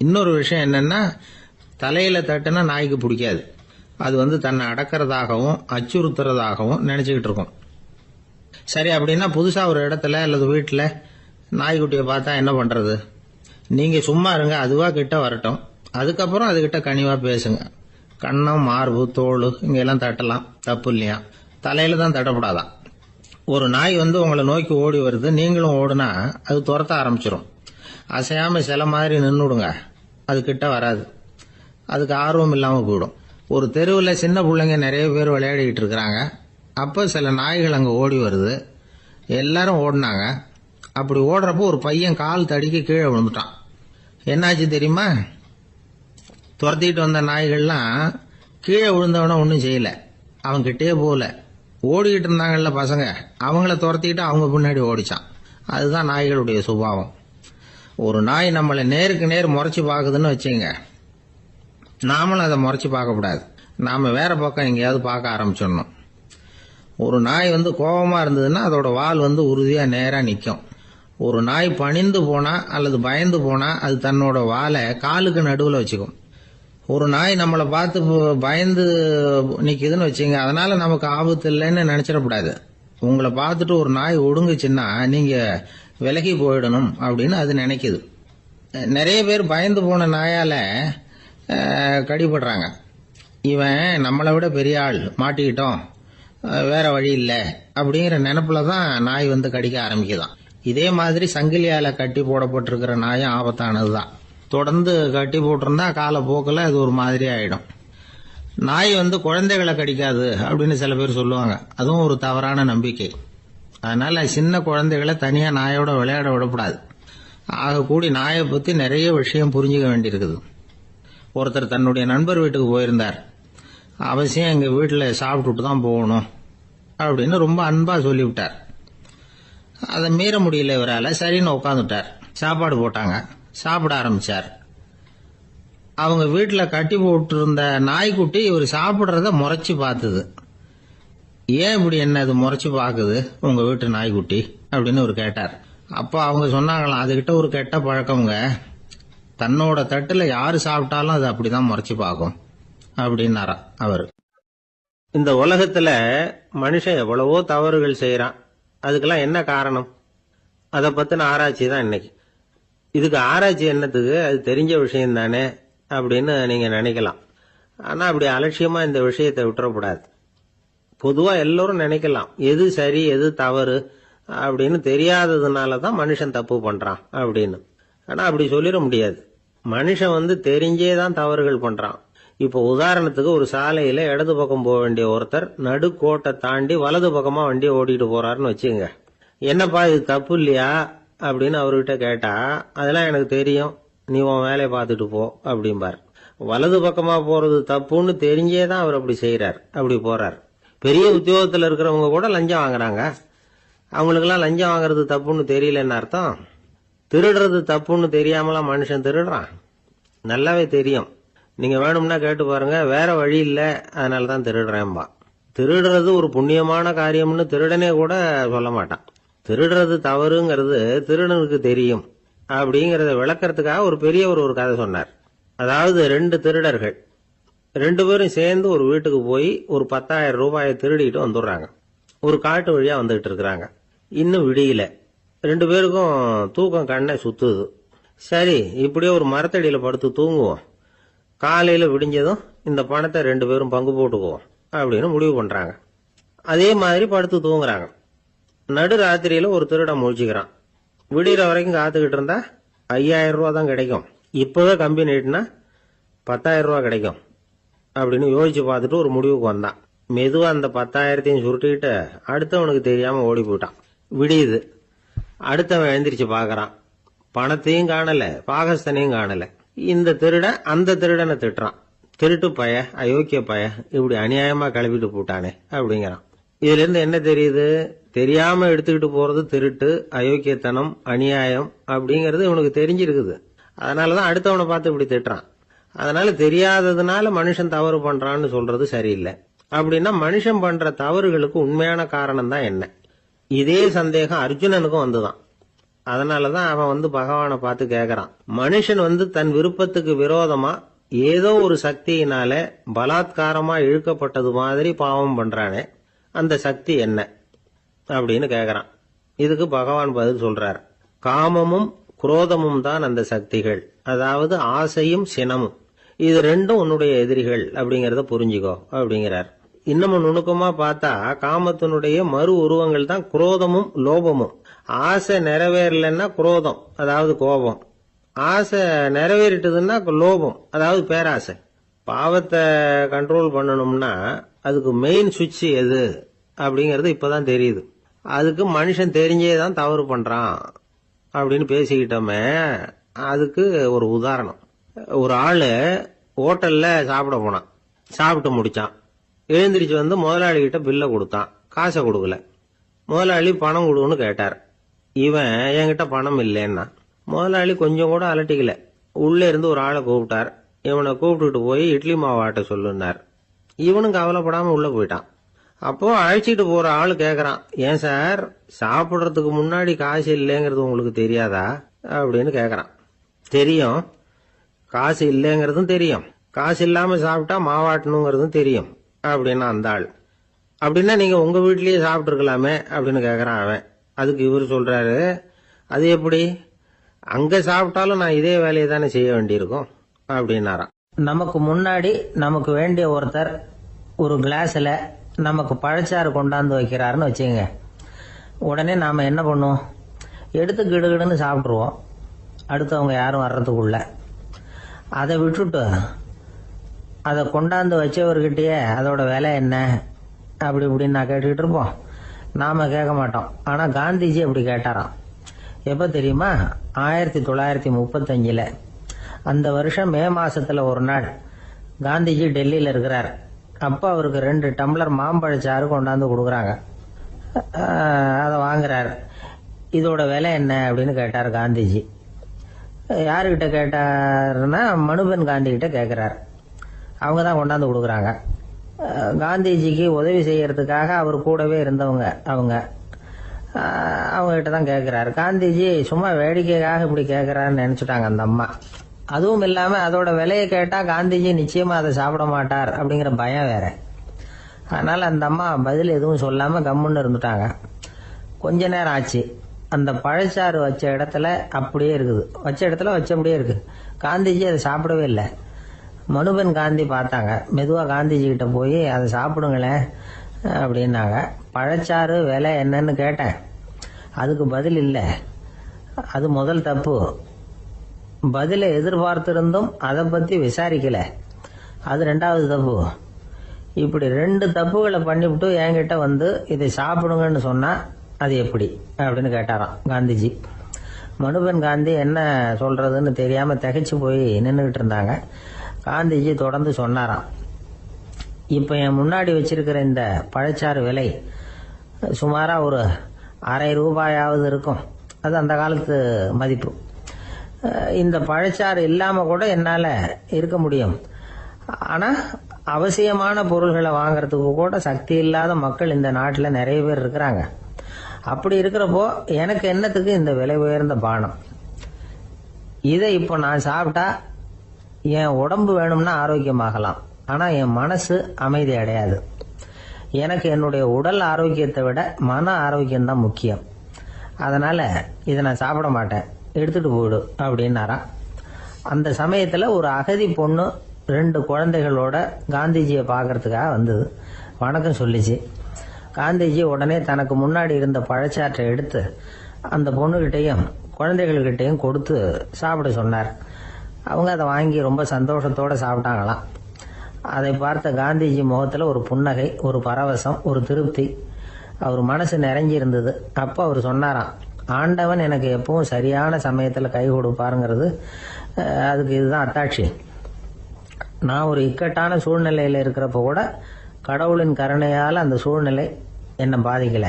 இன்னொரு விஷயம் என்னன்னா, தலையில தட்டுனா நாய்க்கு பிடிக்காது. அது வந்து தன்னை அடக்கிறதாகவும் அச்சுறுத்துறதாகவும் நினைச்சுக்கிட்டு இருக்கும். சரி, அப்படின்னா புதுசா ஒரு இடத்துல அல்லது வீட்டுல நாய்க்குட்டியை பார்த்தா என்ன பண்றது? நீங்க சும்மா இருங்க, அதுவா கிட்ட வரட்டும். அதுக்கப்புறம் அதுகிட்ட கனிவா பேசுங்க. கண்ணம், மார்பு, தோல் இங்கெல்லாம் தட்டலாம், தப்பு இல்லையா? தலையில தான் தட்டப்படாதான். ஒரு நாய் வந்து உங்களை நோக்கி ஓடி வருது, நீங்களும் ஓடுனா அது துரத்த ஆரம்பிச்சிடும். அசையாம சில மாதிரி நின்றுடுங்க, அது கிட்ட வராது. அதுக்கு ஆர்வம் இல்லாம போயிடும். ஒரு தெருவில் சின்ன பிள்ளைங்க நிறைய பேர் விளையாடிக்கிட்டு இருக்கிறாங்க. அப்ப சில நாய்கள் அங்க ஓடி வருது. எல்லாரும் ஓடினாங்க. அப்படி ஓடுறப்போ ஒரு பையன் கால் தடிக்க கீழே விழுந்துட்டான். என்னாச்சு தெரியுமா? துரத்திட்டு வந்த நாய்கள்லாம் கீழே விழுந்தவன ஒன்றும் செய்யல, அவன் கிட்டே போகல. ஓடிக்கிட்டு இருந்தாங்கல்ல பசங்க, அவங்கள துரத்திக்கிட்டு அவங்க பின்னாடி ஓடிச்சான். அதுதான் நாய்களுடைய சுபாவம். ஒரு நாய் நம்மளை நேருக்கு நேர் முறைச்சு பாக்குதுன்னு வச்சுங்க, நாமளும் அதை முறைச்சு பார்க்க கூடாது. நாம வேற பக்கம் எங்கேயாவது பார்க்க ஆரம்பிச்சிடணும். ஒரு நாய் கோபமா இருந்ததுன்னா அதோட வால் உறுதியா நேரா நிற்கும். ஒரு நாய் பணிந்து போனா அல்லது பயந்து போனா அது தன்னோட வாலை காலுக்கு நடுவில் வச்சுக்கும். ஒரு நாய் நம்மளை பார்த்து பயந்து நிக்குதுன்னு வச்சுங்க, அதனால நமக்கு ஆபத்து இல்லைன்னு நினைச்சிடக்கூடாது. உங்களை பார்த்துட்டு ஒரு நாய் ஒடுங்குச்சுன்னா நீங்க விலகி போயிடணும் அப்படின்னு அது நினைக்குது. நிறைய பேர் பயந்து போன நாயால கடிபடுறாங்க. இவன் நம்மளை விட பெரிய ஆள், மாட்டிக்கிட்டோம், வேற வழி இல்லை அப்படிங்கிற நினைப்புல தான் நாய் கடிக்க ஆரம்பிக்குதான். இதே மாதிரி சங்கிலியால கட்டி போடப்பட்டிருக்கிற நாயும் ஆபத்தானதுதான். தொடர்ந்து கட்டி போட்டிருந்தா காலப்போக்கில் அது ஒரு மாதிரி ஆயிடும். நாய் குழந்தைகளை கடிக்காது அப்படின்னு சில பேர் சொல்லுவாங்க. அதுவும் ஒரு தவறான நம்பிக்கை. அதனால சின்ன குழந்தைகளை தனியா நாயோட விளையாட விடக்கூடாது. ஆக கூடி நாயை பத்தி நிறைய விஷயம் புரிஞ்சுக்க வேண்டியிருக்குது. ஒருத்தர் தன்னுடைய நண்பர் வீட்டுக்கு போயிருந்தார். அவசியம் எங்க வீட்டில் சாப்பிட்டுட்டு தான் போகணும் அப்படின்னு ரொம்ப அன்பா சொல்லிவிட்டார். அதை மீற முடியல இவரால். சரின்னு உட்காந்துட்டார். சாப்பாடு போட்டாங்க, சாப்பிட ஆரம்பிச்சார். அவங்க வீட்டில் கட்டி போட்டு இருந்த நாய்க்குட்டி இவர் சாப்பிட்றத முறைச்சு பார்த்தது. ஏன் இப்படி என்ன இது முறைச்சு பாக்குது உங்க வீட்டு நாய்க்குட்டி அப்படின்னு அவர் கேட்டார். அப்போ அவங்க சொன்னாங்களாம், அதுகிட்ட ஒரு கெட்ட பழக்கம்ங்க, தன்னோட தட்டுல யாரு சாப்பிட்டாலும் அது அப்படிதான் முறைச்சு பார்க்கும் அப்படின்னாரா அவரு. இந்த உலகத்துல மனுஷன் எவ்வளவோ தவறுகள் செய்யறான். அதுக்கெல்லாம் என்ன காரணம்? அதை பத்தின ஆராய்ச்சி தான் இன்னைக்கு. இதுக்கு ஆராய்ச்சி என்னத்துக்கு, அது தெரிஞ்ச விஷயம் தானே அப்படின்னு நீங்க நினைக்கலாம். ஆனா அப்படி அலட்சியமா இந்த விஷயத்தை விட்டுறக்கூடாது. பொதுவா எல்லோரும் நினைக்கலாம், எது சரி எது தவறு அப்படின்னு தெரியாததுனால தான் மனுஷன் தப்பு பண்றான் அப்படின்னு. ஆனா அப்படி சொல்லிட முடியாது. மனுஷன் தெரிஞ்சே தான் தவறுகள் பண்றான். இப்போ உதாரணத்துக்கு ஒரு சாலையில இடது பக்கம் போக வேண்டிய ஒருத்தர் நடுக்கோட்டை தாண்டி வலது பக்கமா வண்டியை ஓட்டிட்டு போறாருன்னு வச்சுங்க. என்னப்பா இது தப்பு இல்லையா அப்படின்னு அவர்கிட்ட கேட்டா, அதெல்லாம் எனக்கு தெரியும், நீ உன் வேலையை பார்த்துட்டு போ அப்படிம்பார். வலது பக்கமா போறது தப்புன்னு தெரிஞ்சே தான் அவர் அப்படி செய்யறார், அப்படி போறார். பெரிய உத்தியோகத்தில் இருக்கிறவங்க கூட லஞ்சம் வாங்குறாங்க. அவங்களுக்கெல்லாம் லஞ்சம் வாங்குறது தப்புன்னு தெரியலன்னு அர்த்தம். திருடுறது தப்புன்னு தெரியாமலாம் மனுஷன் திருடுறான். நல்லாவே தெரியும். நீங்க வேணும்னா கேட்டு பாருங்க, வேற வழி இல்லை அதனால தான் திருடுறேன்பா. திருடுறது ஒரு புண்ணியமான காரியம்னு திருடனே கூட சொல்ல மாட்டான். திருடுறது தவறுங்கிறது திருடனுக்கு தெரியும் அப்படிங்கறத விளக்கறதுக்காக ஒரு பெரியவர் ஒரு கதை சொன்னார். அதாவது 2 திருடர்கள் 2 பேரும் சேர்ந்து ஒரு வீட்டுக்கு போய் ஒரு 10,000 ரூபாயை திருடிட்டு வந்துடுறாங்க. ஒரு காட்டு வழியா வந்துகிட்டு இருக்கிறாங்க. இன்னும் விடியல. 2 பேருக்கும் தூக்கம் கண்ணை சுத்துது. சரி, இப்படியே ஒரு மரத்தடியில படுத்து தூங்குவோம், காலையில விடிஞ்சதும் இந்த பணத்தை 2 பேரும் பங்கு போட்டுக்குவோம் அப்படின்னு முடிவு பண்றாங்க. அதே மாதிரி படுத்து தூங்குறாங்க. நடு ராத்திரியில ஒரு திருடன் முழிச்சுக்கிறான். விடிகிற வரைக்கும் காத்துக்கிட்டு இருந்தா 5,000 ரூபா தான் கிடைக்கும், இப்பவே கம்பி நீட்டினா 10,000 ரூபா கிடைக்கும் அப்படின்னு யோசிச்சு பார்த்துட்டு ஒரு முடிவுக்கு வந்தான். மெதுவா அந்த 10,000த்தையும் சுருட்டிக்கிட்டு அடுத்தவனுக்கு தெரியாம ஓடி போயிட்டான். விடியுது. அடுத்தவன் எழுந்திரிச்சு பாக்குறான். பணத்தையும் காணல, பாகஸ்தனையும் காணல. இந்த திருடன் அந்த திருடனை திட்டுறான். திருட்டு பய, அயோக்கிய பய, இப்படி அநியாயமா கிளப்பிட்டு போட்டானே அப்படிங்கிறான். இதுல இருந்து என்ன தெரியுது? தெரியாம எடுத்துக்கிட்டு போறது திருட்டு, அயோக்கியத்தனம், அநியாயம் அப்படிங்கறது இவனுக்கு தெரிஞ்சிருக்குது. அதனாலதான் அடுத்தவனை பார்த்து இப்படி திட்டுறான். அதனால தெரியாததுனால மனுஷன் தவறு பண்றான்னு சொல்றது சரியில்லை. அப்படின்னா மனுஷன் பண்ற தவறுகளுக்கு உண்மையான காரணம் தான் என்ன? இதே சந்தேகம் அர்ஜுனனுக்கும் வந்துதான். அதனாலதான் அவன் பகவானை பார்த்து கேக்குறான், மனுஷன் தன் விருப்பத்துக்கு விரோதமா ஏதோ ஒரு சக்தியினால பலாத்காரமா இழுக்கப்பட்டது மாதிரி பாவம் பண்றானே, அந்த சக்தி என்ன அப்படின்னு கேக்குறான். இதுக்கு பகவான் பதில் சொல்றார், காமமும் குரோதமும் தான் அந்த சக்திகள், அதாவது ஆசையும் சினமும். இது ரெண்டும் உன்னுடைய எதிரிகள் அப்படிங்கறத புரிஞ்சுக்கோ அப்படிங்கிறார். இன்னமும் நுணுக்கமா பார்த்தா காமத்தினுடைய மறு உருவங்கள் தான் குரோதமும் லோபமும். ஆசை நிறைவேறலன்னா குரோதம், அதாவது கோபம். ஆசை நிறைவேறிட்டதுன்னா லோபம், அதாவது பேராசை. பாவத்தை கண்ட்ரோல் பண்ணணும்னா அதுக்கு மெயின் சுவிட்ச் எது அப்படிங்கறது இப்பதான் தெரியுது. அதுக்கு மனுஷன் தெரிஞ்சே தான் தவறு பண்றான் அப்படின்னு பேசிக்கிட்டோமே. அதுக்கு ஒரு உதாரணம். ஒரு ஆளு ஹோட்டல்ல சாப்பிட போனான். சாப்பிட்டு முடிச்சான். எழுந்திரிச்சு முதலாளி கிட்ட பில்ல கொடுத்தான். காசை கொடுக்கல. முதலாளி பணம் கொடுன்னு கேட்டார். இவன் என்கிட்ட பணம் இல்லைன்னா. முதலாளி கொஞ்சம் கூட அலட்டிக்கல. உள்ளே இருந்து ஒரு ஆளை கூப்பிட்டார். இவனை கூப்பிட்டுட்டு போய் இட்லி மாவு ஆட்ட சொல்லுன்னார். இவனும் கவலைப்படாம உள்ள போயிட்டான். அப்போ அழைச்சிட்டு போற ஆளு கேக்குறான், ஏன் சார் சாப்பிடுறதுக்கு முன்னாடி காசு இல்லைங்கிறது உங்களுக்கு தெரியாதா அப்படின்னு கேக்குறான். தெரியும், காசு இல்லைங்கிறதும் தெரியும், காசு இல்லாம சாப்பிட்டா மாவாட்டணுங்கிறதும் தெரியும் அப்படின்னா அந்த ஆள். அப்படின்னா நீங்க உங்க வீட்லயே சாப்பிட்டு இருக்கலாமே அப்படின்னு கேக்குறான் அவன். அதுக்கு இவர் சொல்றாரு, அது எப்படி, அங்க சாப்பிட்டாலும் நான் இதே வேலையை தானே செய்ய வேண்டியிருக்கும் அப்படின்னாராம். நமக்கு முன்னாடி நமக்கு வேண்டிய ஒருத்தர் ஒரு கிளாஸ்ல நமக்கு பழச்சாறு கொண்டாந்து வைக்கிறாருன்னு வச்சுங்க. உடனே நாம என்ன பண்ணுவோம், எடுத்து கிடுகிடுன்னு சாப்பிட்ருவோம் அடுத்தவங்க யாரும் வர்றதுக்குள்ள. அதை விட்டுட்டு அதை கொண்டாந்து வச்சவர்கிட்டயே அதோட விலை என்ன அப்படி இப்படின்னு நான் கேட்டுக்கிட்டு இருப்போம். நாம கேட்க மாட்டோம். ஆனா காந்திஜி அப்படி கேட்டாராம். எப்ப தெரியுமா, 1935 அந்த வருஷம் மே மாசத்துல ஒரு நாள் காந்திஜி டெல்லியில இருக்கிறார். அப்ப அவருக்கு 2 டம்ளர் மாம்பழச்சாறு கொண்டாந்து கொடுக்குறாங்க. அதை வாங்குறார். இதோட விலை என்ன அப்படின்னு கேட்டார் காந்திஜி. யாருக்கிட்ட கேட்டாருன்னா மனுபென் காந்தி கிட்ட கேட்கிறார். அவங்க தான் கொண்டாந்து கொடுக்குறாங்க. காந்திஜிக்கு உதவி செய்யறதுக்காக அவர் கூடவே இருந்தவங்க அவங்க கிட்ட தான் கேட்கிறாரு. காந்திஜி சும்மா வேடிக்கைக்காக இப்படி கேட்கிறாருன்னு நினைச்சுட்டாங்க அந்த அம்மா. அதுவும் இல்லாம அதோட விலையை கேட்டா காந்திஜி நிச்சயமா அதை சாப்பிட மாட்டார் அப்படிங்கிற பயம் வேற. அதனால அந்த அம்மா பதில் எதுவும் சொல்லாம கம்முன்னு இருந்துட்டாங்க. கொஞ்ச நேரம் ஆச்சு. அந்த பழச்சாறு வச்ச இடத்துல அப்படியே இருக்குது, வச்ச இடத்துல வச்சபடியே இருக்கு. காந்திஜி அதை சாப்பிடவே இல்லை. மனுபென் காந்தி பார்த்தாங்க. மெதுவா காந்திஜி கிட்ட போய் அதை சாப்பிடுங்களேன் அப்படின்னாங்க. பழச்சாறு விலை என்னன்னு கேட்டேன், அதுக்கு பதில் இல்லை. அது முதல் தப்பு. பதிலை எதிர்பார்த்திருந்தும் அதை பத்தி விசாரிக்கல, அது 2வது தப்பு. இப்படி 2 தப்புகளை பண்ணிவிட்டு என்கிட்ட வந்து இதை சாப்பிடுங்கன்னு சொன்னா அது எப்படி அப்படின்னு கேட்டாராம் காந்திஜி. மனுபென் காந்தி என்ன சொல்றதுன்னு தெரியாம திகைச்சு போய் நின்றுகிட்டு இருந்தாங்க. காந்திஜி தொடர்ந்து சொன்னாராம், இப்ப என் முன்னாடி வச்சிருக்கிற இந்த பழச்சாறு விலை சுமாரா ஒரு ₹1/2 இருக்கும். அது அந்த காலத்து மதிப்பு. இந்த பழச்சாறு இல்லாம கூட என்னால இருக்க முடியும். ஆனா அவசியமான பொருள்களை வாங்கறதுக்கு கூட சக்தி இல்லாத மக்கள் இந்த நாட்டுல நிறைய பேர் இருக்கிறாங்க. அப்படி இருக்கிறப்போ எனக்கு என்னத்துக்கு இந்த விலை உயர்ந்த பானம்? இதை இப்போ நான் சாப்பிட்டா என் உடம்பு வேணும்னா ஆரோக்கியமாகலாம், ஆனா என் மனசு அமைதி அடையாது. எனக்கு என்னுடைய உடல் ஆரோக்கியத்தை விட மன ஆரோக்கியம் தான் முக்கியம். அதனால இதை நான் சாப்பிட மாட்டேன், எடுத்துட்டு போயிடு அப்படின்னாராம். அந்த சமயத்துல ஒரு அகதி பொண்ணு 2 குழந்தைகளோட காந்திஜியை பார்க்கறதுக்காக வந்தது. வணக்கம் சொல்லிச்சு. காந்திஜி உடனே தனக்கு முன்னாடி இருந்த பழச்சாற்றை எடுத்து அந்த பொண்ணுகிட்டையும் குழந்தைகள்கிட்டையும் கொடுத்து சாப்பிட சொன்னார். அவங்க அதை வாங்கி ரொம்ப சந்தோஷத்தோட சாப்பிட்டாங்களாம். அதை பார்த்த காந்திஜி முகத்துல ஒரு புன்னகை, ஒரு பரவசம், ஒரு திருப்தி. அவர் மனசு நிறைஞ்சி இருந்தது. அப்ப அவர் சொன்னாராம், ஆண்டவன் எனக்கு எப்பவும் சரியான சமயத்துல கை கொடுப்பாருங்கிறது அதுக்கு இதுதான் அத்தாட்சி. நான் ஒரு இக்கட்டான சூழ்நிலையில இருக்கிறப்ப கூட கடவுளின் கருணையால அந்த சூழ்நிலை என்னை பாதிக்கல.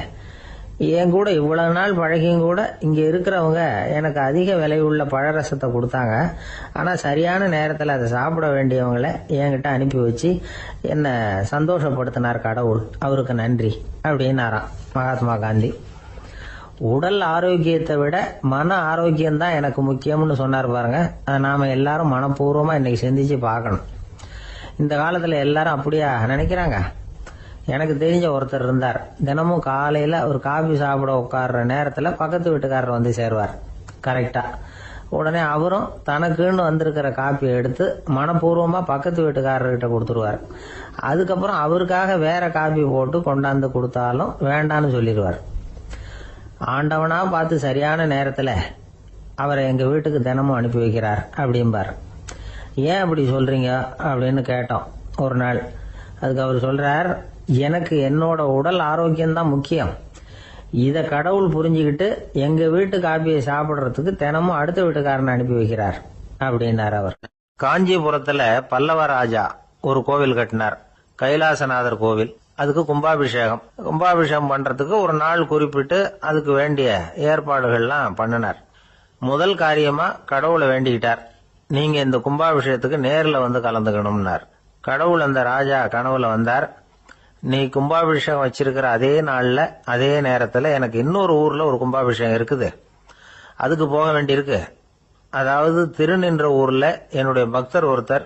என் கூட இவ்வளவு நாள் பழகியும் கூட இங்க இருக்கிறவங்க எனக்கு அதிக விலை உள்ள பழரசத்தை கொடுத்தாங்க. ஆனா சரியான நேரத்துல அதை சாப்பிட வேண்டியவங்களை என்கிட்ட அனுப்பி வச்சு என்ன சந்தோஷப்படுத்தினார் கடவுள், அவருக்கு நன்றி அப்படின்னாராம் மகாத்மா காந்தி. உடல் ஆரோக்கியத்தை விட மன ஆரோக்கியம் தான் எனக்கு முக்கியம்னு சொன்னார் பாருங்க. அதை நாம எல்லாரும் மனப்பூர்வமா இன்னைக்கு சிந்திச்சு பார்க்கணும். இந்த காலத்துல எல்லாரும் அப்படியா நினைக்கிறாங்க? எனக்கு தெரிஞ்ச ஒருத்தர் இருந்தார். தினமும் காலையில ஒரு காபி சாப்பிட உட்கார்ற நேரத்துல பக்கத்து வீட்டுக்காரர் வந்து சேருவார் கரெக்டா. உடனே அவரும் தனக்குன்னு வந்திருக்கிற காப்பியை எடுத்து மனப்பூர்வமா பக்கத்து வீட்டுக்காரர்கிட்ட கொடுத்துருவார். அதுக்கப்புறம் அவருக்காக வேற காப்பி போட்டு கொண்டாந்து கொடுத்தாலும் வேண்டான்னு சொல்லிடுவார். ஆண்டவனா பார்த்து சரியான நேரத்துல அவரை எங்க வீட்டுக்கு தினமும் அனுப்பி வைக்கிறார் அப்படிம்பார். ஏன் அப்படி சொல்றீங்க அப்படின்னு கேட்டோம் ஒரு நாள். அதுக்கு அவர் சொல்றார், எனக்கு என்னோட உடல் ஆரோக்கியம்தான் முக்கியம். இத கடவுள் புரிஞ்சுக்கிட்டு எங்க வீட்டு காப்பியை சாப்பிடுறதுக்கு தினமும் அடுத்த வீட்டுக்காரனை அனுப்பி வைக்கிறார் அப்படின்னார் அவர். காஞ்சிபுரத்துல பல்லவ ராஜா ஒரு கோவில் கட்டினார், கைலாசநாதர் கோவில். அதுக்கு கும்பாபிஷேகம் பண்றதுக்கு ஒரு நாள் குறிப்பிட்டு அதுக்கு வேண்டிய ஏற்பாடுகள்லாம் பண்ணினார். முதல் காரியமா கடவுளை வேண்டிக்கிட்டார், நீங்க இந்த கும்பாபிஷேகத்துக்கு நேர்ல வந்து கலந்துக்கணும்னார். கடவுள் அந்த ராஜா கனவுல வந்தார். நீ கும்பாபிஷேகம் வச்சிருக்கிற அதே நாள்ல அதே நேரத்துல எனக்கு இன்னொரு ஊர்ல ஒரு கும்பாபிஷேகம் இருக்குது, அதுக்கு போக வேண்டியிருக்கு. அதாவது திருநின்ற ஊர்ல என்னுடைய பக்தர் ஒருத்தர்,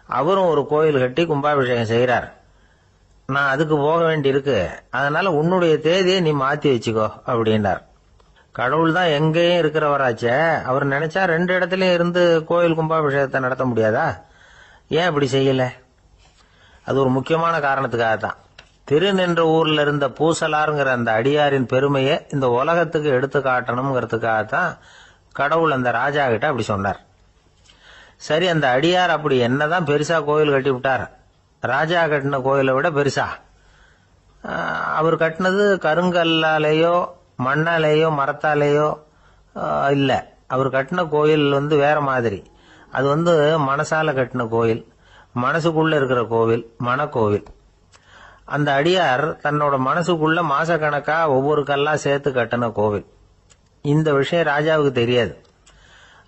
அவரும் ஒரு கோயில் கட்டி கும்பாபிஷேகம் செய்கிறார். நான் அதுக்கு போக வேண்டியிருக்கு, அதனால உன்னுடைய தேதியை நீ மாத்தி வச்சுக்கோ அப்படின்னார். கடவுள் தான் எங்கேயும் இருக்கிறவராச்சே, அவர் நினைச்சா 2 இடத்துலயும் இருந்து கோயில் கும்பாபிஷேகத்தை நடத்த முடியாதா? ஏன் இப்படி செய்யல? அது ஒரு முக்கியமான காரணத்துக்காக தான். திருநின்ற ஊர்ல இருந்த பூசலாருங்கிற அந்த அடியாரின் பெருமையை இந்த உலகத்துக்கு எடுத்து காட்டணுங்கிறதுக்காகத்தான் கடவுள் அந்த ராஜா கிட்ட அப்படி சொன்னார். சரி, அந்த அடியார் அப்படி என்னதான் பெருசா கோயில் கட்டி விட்டார்? ராஜா கட்டின கோயிலை விட பெருசா? அவர் கட்டினது கருங்கல்லாலேயோ மண்ணாலேயோ மரத்தாலேயோ இல்ல. அவர் கட்டின கோயில் வேற மாதிரி. அது மனசால கட்டின கோயில், மனசுக்குள்ள இருக்கிற கோவில், மனக்கோவில். அந்த அடியார் தன்னோட மனசுக்குள்ள மாசக்கணக்கா ஒவ்வொரு கல்லா சேர்த்து கட்டின கோவில். இந்த விஷயம் ராஜாவுக்கு தெரியாது.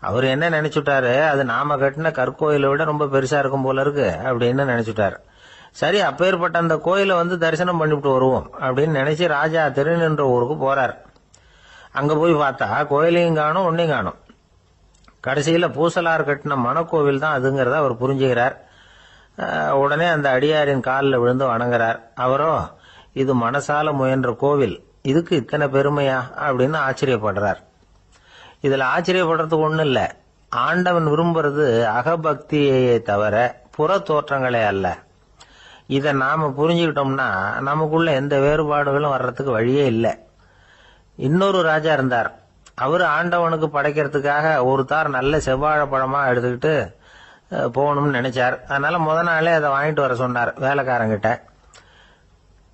அவர் என்ன நினைச்சுட்டாரு, அது நாம கட்டின கற்கோயிலை விட ரொம்ப பெருசா இருக்கும் போல இருக்கு அப்படின்னு நினைச்சுட்டாரு. சரி, அப்பேற்பட்ட அந்த கோயிலை தரிசனம் பண்ணிவிட்டு வருவோம் அப்படின்னு நினைச்சு ராஜா திருநின்ற ஊருக்கு போறார். அங்க போய் பார்த்தா கோயிலையும் காணும், ஒன்னையும் காணும். கடைசியில பூசலார் கட்டின மனக்கோவில் தான் அதுங்கிறத அவர் புரிஞ்சுக்கிறார். உடனே அந்த அடியாரின் காலில் விழுந்து வணங்குறார். அவரோ, இது மனசால முயன்ற கோவில், இதுக்கு இத்தனை பெருமையா அப்படின்னு ஆச்சரியப்படுறார். இதுல ஆச்சரியப்படுறதுக்கு ஒண்ணும் இல்ல. ஆண்டவன் விரும்புறது அகபக்தியை தவிர புற தோற்றங்களே அல்ல. இத நாம புரிஞ்சுக்கிட்டோம்னா நமக்குள்ள எந்த வேறுபாடுகளும் வர்றதுக்கு வழியே இல்லை. இன்னொரு ராஜா இருந்தார். அவரு ஆண்டவனுக்கு படைக்கிறதுக்காக ஒரு தார் நல்ல செவ்வாழைப்பழமா எடுத்துக்கிட்டு போகணும்னு நினைச்சார். அதனால முத நாளே அதை வாங்கிட்டு வர சொன்னார் வேலைக்காரங்கிட்ட.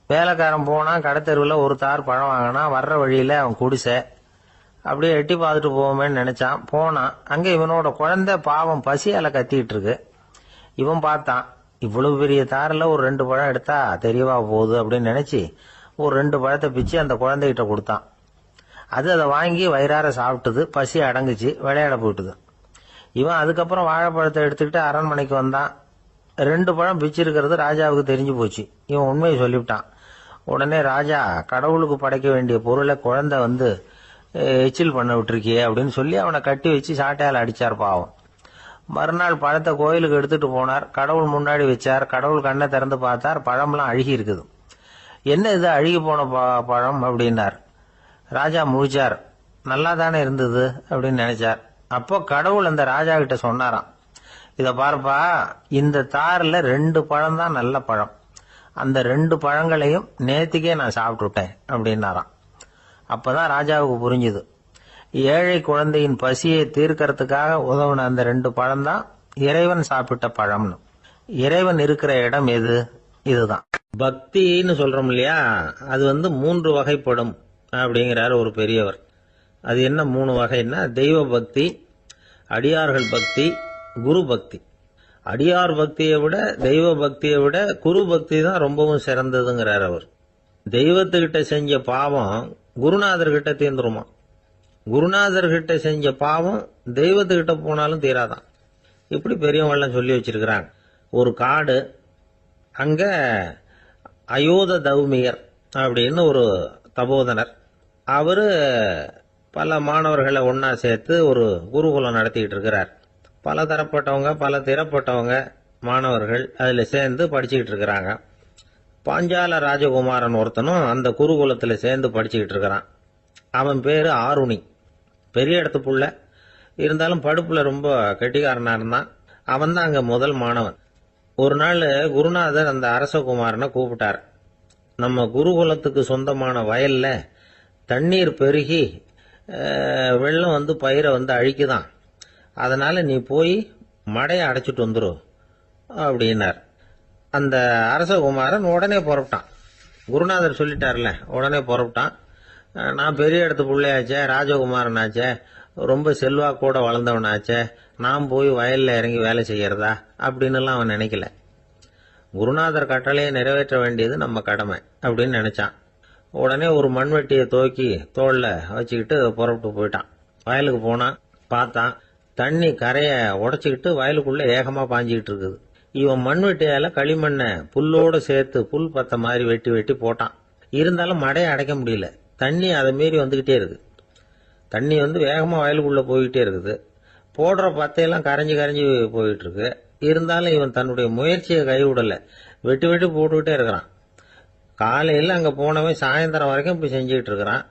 வேலைக்காரன் போனா கடைத்தெருவில் ஒரு தார் பழம் வாங்கினா. வர்ற வழியில அவன் குடிசை அப்படியே எட்டி பார்த்துட்டு போவோமேன்னு நினைச்சான். போனான். அங்க இவனோட குழந்தை பாவம் பசியால கத்திக்கிட்டு இருக்கு. இவன் பார்த்தான், இவ்வளவு பெரிய தாரில் ஒரு 2 பழம் எடுத்தா தெரியவா போகுது அப்படின்னு நினைச்சு ஒரு 2 பழத்தை பிச்சு அந்த குழந்தைகிட்ட கொடுத்தான். அது அதை வாங்கி வயிறார சாப்பிட்டது. பசி அடங்குச்சு, விளையாட போயிட்டுது. இவன் அதுக்கப்புறம் வாழைப்பழத்தை எடுத்துக்கிட்டு அரண்மனைக்கு வந்தான். 2 பழம் பிச்சிருக்கிறது ராஜாவுக்கு தெரிஞ்சு போச்சு. இவன் உண்மையை சொல்லிவிட்டான். உடனே ராஜா, கடவுளுக்கு படைக்க வேண்டிய பொருளை குழந்தை எச்சில் பண்ண விட்டுருக்கியே அப்படின்னு சொல்லி அவனை கட்டி வச்சு சாட்டையால் அடிச்சார் பாவம். மறுநாள் பழத்தை கோயிலுக்கு எடுத்துட்டு போனார். கடவுள் முன்னாடி வச்சார். கடவுள் கண்ணை திறந்து பார்த்தார், பழம்லாம் அழுகி இருக்குது. என்ன இது அழுகி போன பழம் அப்படின்னார். ராஜா முழிச்சார். நல்லா தானே இருந்தது அப்படின்னு நினைச்சார். அப்போ கடவுள் அந்த ராஜா கிட்ட சொன்னாராம், இத பாருப்பா, இந்த தாரில் 2 பழம் தான் நல்ல பழம், அந்த 2 பழங்களையும் நேத்திக்கே நான் சாப்பிட்டுட்டேன் அப்படின்னாராம். அப்பதான் ராஜாவுக்கு புரிஞ்சுது, ஏழை குழந்தையின் பசியை தீர்க்கறதுக்காக உதவுன அந்த 2 பழம் தான் இறைவன் சாப்பிட்ட பழம்னு. இறைவன் இருக்கிற இடம் எது? இதுதான் பக்தின்னு சொல்றோம் இல்லையா. அது 3 வகைப்படும் அப்படிங்கிறார் ஒரு பெரியவர். அது என்ன 3 வகைன்னா, தெய்வ பக்தி, அடியார்கள் பக்தி, குரு பக்தி. அடியார் பக்தியை விட தெய்வ பக்தியை விட குரு பக்தி தான் ரொம்பவும் சிறந்ததுங்கிறார் அவர். தெய்வத்துக்கிட்ட செஞ்ச பாவம் குருநாதர்கிட்ட தீர்ந்துருமா. குருநாதர்கிட்ட செஞ்ச பாவம் தெய்வத்துக்கிட்ட போனாலும் தீராதான். இப்படி பெரியவங்கெல்லாம் சொல்லி வச்சிருக்கிறாங்க. ஒரு காடு, அங்க அயோத தௌமியர் அப்படின்னு ஒரு தபோதனர், அவரு பல மாணவர்களை ஒன்னா சேர்த்து ஒரு குருகுலம் நடத்திட்டு இருக்கிறார். பல தரப்பட்டவங்க பல திறப்பட்டவங்க மாணவர்கள் அதுல சேர்ந்து படிச்சுக்கிட்டு இருக்கிறாங்க. பாஞ்சால ராஜகுமாரன் ஒருத்தனும் அந்த குருகுலத்துல சேர்ந்து படிச்சுக்கிட்டு இருக்கிறான். அவன் பேரு ஆருணி. பெரிய இடத்து புள்ள, இருந்தாலும் படுப்புல ரொம்ப கெட்டிக்காரனா இருந்தான். அவன் தான் அங்க முதல் மாணவன். ஒரு நாள் குருநாதர் அந்த அரசகுமாரனை கூப்பிட்டார். நம்ம குருகுலத்துக்கு சொந்தமான வயல்ல தண்ணீர் பெருகி வெள்ளம் பயிரை அழிக்குதான், அதனால நீ போய் மடையை அடைச்சிட்டு வந்துரு அப்படின்னார். அந்த அரசகுமாரன் உடனே புறப்பட்டான். குருநாதர் சொல்லிட்டார்ல, உடனே புறப்பட்டான். நான் பெரிய இடத்து பிள்ளையாச்சே, ராஜகுமாரனாச்சே, ரொம்ப செல்வாக்கூட வளர்ந்தவனாச்சே, நான் போய் வயல்ல இறங்கி வேலை செய்யறதா அப்படின்னு அவன் நினைக்கல. குருநாதர் கட்டளையை நிறைவேற்ற வேண்டியது நம்ம கடமை அப்படின்னு நினைச்சான். உடனே ஒரு மண்வெட்டியை தூக்கி தோல்ல வச்சுக்கிட்டு புறப்பட்டு போயிட்டான். வயலுக்கு போனான். பார்த்தான், தண்ணி கரையை உடைச்சிக்கிட்டு வயலுக்குள்ள ஏகமா பாஞ்சிக்கிட்டு இருக்குது. இவன் மண்வெட்டியால களிமண்ணை புல்லோட சேர்த்து புல் பத்த மாதிரி வெட்டி வெட்டி போட்டான். இருந்தாலும் மடையை அடைக்க முடியல. தண்ணி அதை மீறி வந்துகிட்டே இருக்கு. தண்ணி வேகமா வயலுக்குள்ள போய்கிட்டே இருக்குது. போடுற பத்தையெல்லாம் கரைஞ்சி கரைஞ்சி போயிட்டு இருக்கு. இருந்தாலும் இவன் தன்னுடைய முயற்சியை கைவிடல. வெட்டி வெட்டி போட்டுக்கிட்டே இருக்கிறான். காலையில் அங்க போனவன் சாயந்தரம் வரைக்கும் இப்படி செஞ்சுக்கிட்டு இருக்கிறான்.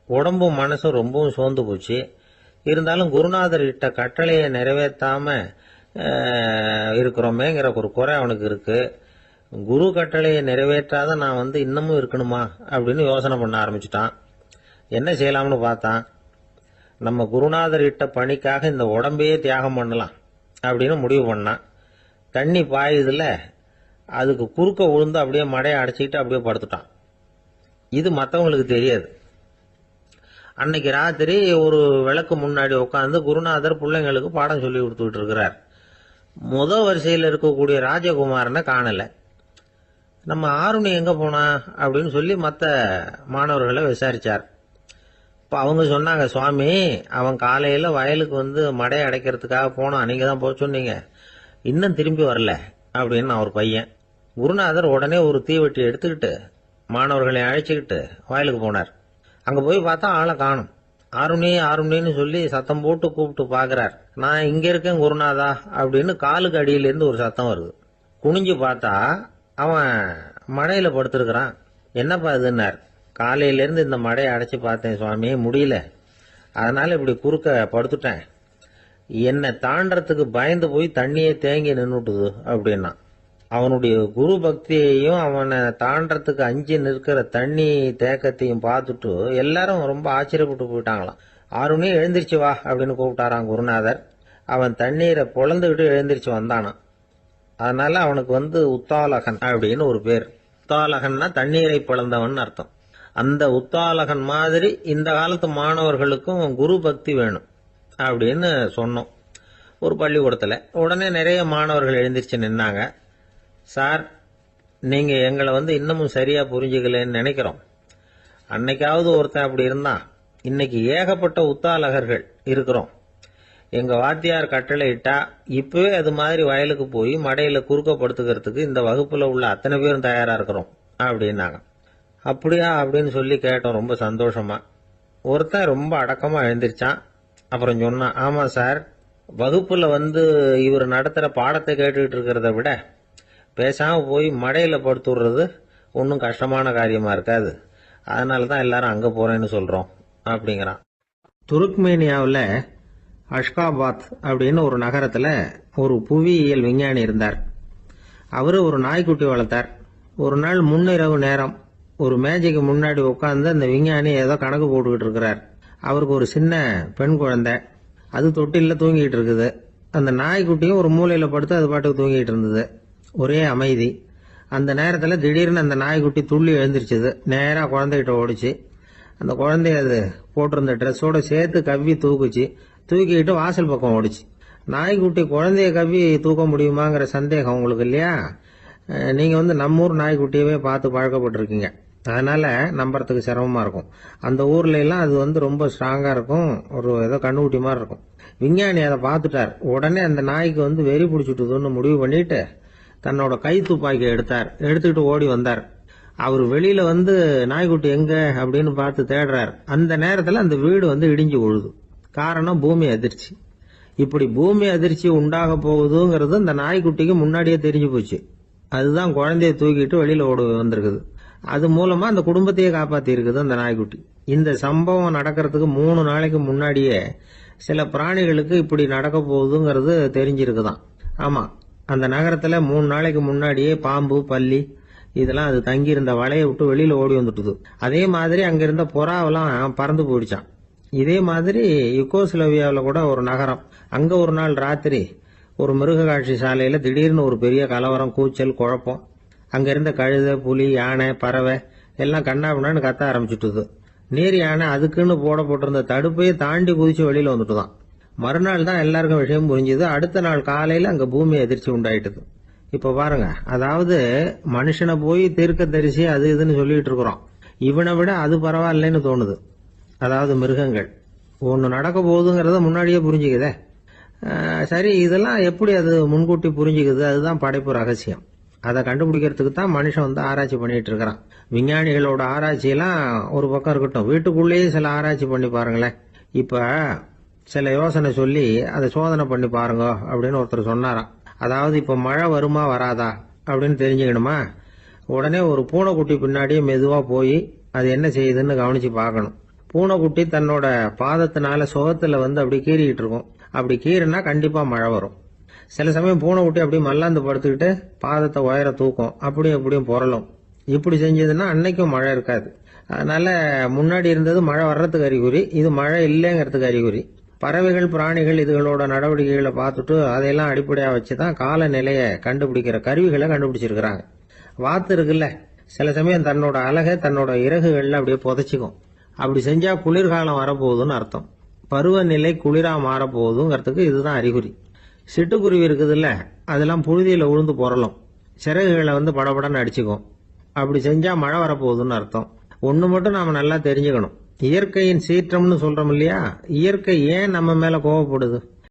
உடம்பும் மனசும் ரொம்பவும் சோர்ந்து போச்சு. இருந்தாலும் குருநாதர் இட்ட கட்டளையை நிறைவேற்றாம இருக்கிறோமேங்கிற ஒரு குறை அவனுக்கு இருக்கு. குரு கட்டளையை நிறைவேற்றாத நான் இன்னமும் இருக்கணுமா அப்படின்னு யோசனை பண்ண ஆரம்பிச்சுட்டான். என்ன செய்யலாம்னு பார்த்தான். நம்ம குருநாதர் இட்ட பணிக்காக இந்த உடம்பையே தியாகம் பண்ணலாம் அப்படின்னு முடிவு பண்ணான். தண்ணி பாயுதுல, அதுக்கு குறுக்க விழுந்து அப்படியே மடையை அடைச்சிக்கிட்டு அப்படியே படுத்துட்டான். இது மற்றவங்களுக்கு தெரியாது. அன்னைக்கு ராத்திரி ஒரு விளக்கு முன்னாடி உட்காந்து குருநாதர் பிள்ளைங்களுக்கு பாடம் சொல்லி கொடுத்துக்கிட்டு இருக்கிறார். வரிசையில் இருக்கக்கூடிய ராஜகுமாரனை காணல. நம்ம ஆருணி எங்க போனா அப்படின்னு சொல்லி மற்ற மாணவர்களை விசாரிச்சார். இப்போ அவங்க சொன்னாங்க, சுவாமி அவன் காலையில வயலுக்கு மடையை அடைக்கிறதுக்காக போனான், நீங்க தான் போக சொன்னீங்க, இன்னும் திரும்பி வரல அப்படின்னு அவர் பையன். குருநாதர் உடனே ஒரு தீவெட்டி எடுத்துக்கிட்டு மாணவர்களை அழைச்சிக்கிட்டு வயலுக்கு போனார். அங்க போய் பார்த்தா ஆளை காணும். ஆருணி ஆருணின்னு சொல்லி சத்தம் போட்டு கூப்பிட்டு பாக்குறார். நான் இங்க இருக்கேன் குருநாதா அப்படின்னு காலுக்கு அடியிலேருந்து ஒரு சத்தம் வருது. குனிஞ்சு பார்த்தா அவன் மடையில படுத்திருக்கிறான். என்னப்பா இதுன்னார். காலையிலேருந்து இந்த மடையை அடைச்சி பார்த்தேன் சுவாமி, முடியல, அதனால இப்படி குறுக்க படுத்துட்டேன். என்னை தாண்டறதுக்கு பயந்து போய் தண்ணியே தேங்கி நின்றுட்டுது அப்படின்னா. அவனுடைய குரு பக்தியையும் அவனை தாண்டறதுக்கு அஞ்சு நிற்கிற தண்ணி தேக்கத்தையும் பார்த்துட்டு எல்லாரும் ரொம்ப ஆச்சரியப்பட்டு போயிட்டாங்களாம். ஆருணி எழுந்திருச்சு வா அப்படின்னு கூப்பிட்டாராம் குருநாதர். அவன் தண்ணீரை பொழந்துகிட்டு எழுந்திருச்சு வந்தானான். அதனால அவனுக்கு உத்தாலகன் அப்படின்னு ஒரு பேர். உத்தாலகன்னா தண்ணீரை பிளந்தவன் அர்த்தம். அந்த உத்தாலகன் மாதிரி இந்த காலத்து மாணவர்களுக்கும் குரு பக்தி வேணும் அப்படின்னு சொன்னோம் ஒரு பள்ளிக்கூடத்துல. உடனே நிறைய மாணவர்கள் எழுந்திருச்சு நின்னாங்க. சார், நீங்க எங்களை இன்னமும் சரியா புரிஞ்சுக்கலன்னு நினைக்கிறோம். அன்னைக்காவது ஒருத்தன் அப்படி இருந்தான், இன்னைக்கு ஏகப்பட்ட உத்தாலகர்கள் இருக்கிறோம். எங்க வாத்தியார் கட்டளை இட்டா இப்பவே அது மாதிரி வயலுக்கு போய் மடையில குறுக்கப்படுத்துக்கிறதுக்கு இந்த வகுப்புல உள்ள அத்தனை பேரும் தயாரா இருக்கிறோம் அப்படின்னாங்க. அப்படியா அப்படின்னு சொல்லி கேட்டோம் ரொம்ப சந்தோஷமா. ஒருத்தன் ரொம்ப அடக்கமா எழுந்திருச்சான். அப்புறம் சொன்னான், ஆமா சார், வகுப்புல இவர் நடத்துற பாடத்தை கேட்டுக்கிட்டு இருக்கிறத விட பேசாம போய் மடையில படுத்துடுறது ஒன்றும் கஷ்டமான காரியமா இருக்காது, அதனாலதான் எல்லாரும் அங்க போறேன்னு சொல்றோம் அப்படிங்கிறான். துருக்மேனியாவில் அஷ்காபாத் அப்படின்னு ஒரு நகரத்துல ஒரு புவியியல் விஞ்ஞானி இருந்தார். அவரு ஒரு நாய்க்குட்டி வளர்த்தார். ஒரு நாள் முன்னிரவு நேரம் ஒரு மேஜைக்கு முன்னாடி உட்கார்ந்து அந்த விஞ்ஞானி ஏதோ கணக்கு போட்டுக்கிட்டு இருக்கிறார். அவருக்கு ஒரு சின்ன பெண் குழந்தை, அது தொட்டில தூங்கிட்டு இருக்குது. அந்த நாய்க்குட்டியும் ஒரு மூலையில படுத்து அது பாட்டுக்கு தூங்கிட்டு இருந்தது. ஒரே அமைதி. அந்த நேரத்துல திடீர்னு அந்த நாய்க்குட்டி துள்ளி எழுந்திருச்சுது. நேரா குழந்தைகிட்ட ஓடிச்சு. அந்த குழந்தைய அது போட்டிருந்த ட்ரெஸ்ஸோட சேர்த்து கவ்வி தூக்குச்சு. தூக்கிட்டு வாசல் பக்கம் ஓடிச்சு. நாய்க்குட்டி குழந்தைய கவ்வி தூக்க முடியுமாங்கிற சந்தேகம் உங்களுக்கு இல்லையா? நீங்க நம்ம ஊர் நாய்க்குட்டியவே பார்த்து பழக்கப்பட்டிருக்கீங்க, அதனால நம்புறதுக்கு சிரமமா இருக்கும். அந்த ஊர்ல எல்லாம் அது ரொம்ப ஸ்ட்ராங்கா இருக்கும், ஒரு ஏதோ கண்ணுக்குட்டி மாதிரி இருக்கும். விஞ்ஞானி அதை பார்த்துட்டார். உடனே அந்த நாய்க்கு வெறி பிடிச்சிட்டுதுன்னு முடிவு பண்ணிட்டு தன்னோட கை துப்பாக்கி எடுத்துக்கிட்டு ஓடி வந்தார். அவர் வெளியில நாய்க்குட்டி எங்க அப்படின்னு பார்த்து தேடுறார். அந்த நேரத்துல அந்த வீடு இடிஞ்சு விழுது. காரணம் பூமி அதிர்ச்சி. இப்படி பூமி அதிர்ச்சி உண்டாக போகுதுங்கிறது அந்த நாய்க்குட்டிக்கு முன்னாடியே தெரிஞ்சு போச்சு. அதுதான் குழந்தைய தூக்கிட்டு வெளியில ஓடி வந்திருக்குது. அது மூலமா அந்த குடும்பத்தையே காப்பாத்தி இருக்குது அந்த நாய்க்குட்டி. இந்த சம்பவம் நடக்கிறதுக்கு 3 நாளைக்கு முன்னாடியே சில பிராணிகளுக்கு இப்படி நடக்க போகுதுங்கிறது தெரிஞ்சிருக்குதான். ஆமா, அந்த நகரத்துல 3 நாளைக்கு முன்னாடியே பாம்பு, பல்லி இதெல்லாம் அது தங்கியிருந்த வலையை விட்டு வெளியில ஓடி வந்துட்டுது. அதே மாதிரி அங்க இருந்த புறாவெல்லாம் பறந்து போயிடுச்சான். இதே மாதிரி யுகோஸ்லோவியாவில் கூட ஒரு நகரம், அங்க ஒரு நாள் ராத்திரி ஒரு மிருக காட்சி சாலையில திடீர்னு ஒரு பெரிய கலவரம், கூச்சல், குழப்பம். அங்க இருந்த கழுதை, புலி, யானை, பறவை எல்லாம் கண்ணாபின்னான்னு கத்த ஆரம்பிச்சுட்டுது. நீர் யானை அதுக்குன்னு போட்டிருந்த தடுப்பையே தாண்டி குதிச்சு வெளியில வந்துட்டுதான். மறுநாள் தான் எல்லாருக்கும் விஷயம் புரிஞ்சுது. அடுத்த நாள் காலையில அங்க பூமி அதிர்ச்சி உண்டாயிட்டுது. இப்ப பாருங்க, அதாவது மனுஷனை போய் தீர்க்க தரிசி அது இதுன்னு சொல்லிட்டு இருக்கிறோம். இவனை விட அது பரவாயில்லைன்னு தோணுது. அதாவது மிருகங்கள் ஒன்னு நடக்க போகுதுங்கிறத முன்னாடியே புரிஞ்சுக்குதே. சரி, இதெல்லாம் எப்படி அது முன்கூட்டி புரிஞ்சுக்குது? அதுதான் படைப்பு ரகசியம். அதை கண்டுபிடிக்கிறதுக்கு தான் மனுஷன் ஆராய்ச்சி பண்ணிட்டு இருக்கிறான். விஞ்ஞானிகளோட ஆராய்ச்சியெல்லாம் ஒரு பக்கம் இருக்கட்டும், வீட்டுக்குள்ளேயே சில ஆராய்ச்சி பண்ணி பாருங்களேன். இப்ப சில யோசனை சொல்லி அதை சோதனை பண்ணி பாருங்க அப்படின்னு ஒருத்தர் சொன்னாராம். அதாவது இப்ப மழை வருமா வராதா அப்படின்னு தெரிஞ்சுக்கணுமா, உடனே ஒரு பூனைக்குட்டி பின்னாடியே மெதுவா போய் அது என்ன செய்யுதுன்னு கவனிச்சு பார்க்கணும். பூனைக்குட்டி தன்னோட பாதத்தினால சுகத்துல அப்படி கீறிக்கிட்டு இருக்கும். அப்படி கீறினா கண்டிப்பா மழை வரும். சில சமயம் பூனைக்குட்டி அப்படியே மல்லாந்து படுத்துக்கிட்டு பாதத்தை உயர தூக்கும், அப்படியும் புரளும். இப்படி செஞ்சதுன்னா அன்னைக்கும் மழை இருக்காது. அதனால முன்னாடி இருந்தது மழை வர்றதுக்கு அறிகுறி, இது மழை இல்லைங்கிறதுக்கு அறிகுறி. பறவைகள் பிராணிகள் இதுகளோட நடவடிக்கைகளை பார்த்துட்டு அதையெல்லாம் அடிப்படையா வச்சுதான் காலநிலையை கண்டுபிடிக்கிற கருவிகளை கண்டுபிடிச்சிருக்கிறாங்க. வாத்து இருக்குல்ல, சில சமயம் தன்னோட அழகை தன்னோட இறகுகள்ல அப்படியே புதைச்சிக்கும். அப்படி செஞ்சா குளிர்காலம் வரப்போகுதுன்னு அர்த்தம். பருவநிலை குளிரா மாறப்போகுதுங்கிறதுக்கு இதுதான் அறிகுறி. சிட்டுக்குருவி இருக்குதுல்ல, அதெல்லாம் புழுதியில உழுந்து புரளும், சிறகுகளை படபடன்னு அடிச்சுக்கும். அப்படி செஞ்சா மழை வரப்போகுதுன்னு அர்த்தம். ஒண்ணு மட்டும் நாம நல்லா தெரிஞ்சுக்கணும், இயற்கையின் சீற்றம்னு சொல்றோம் இல்லையா, இயற்கை ஏன் நம்ம மேல கோவப்படுது?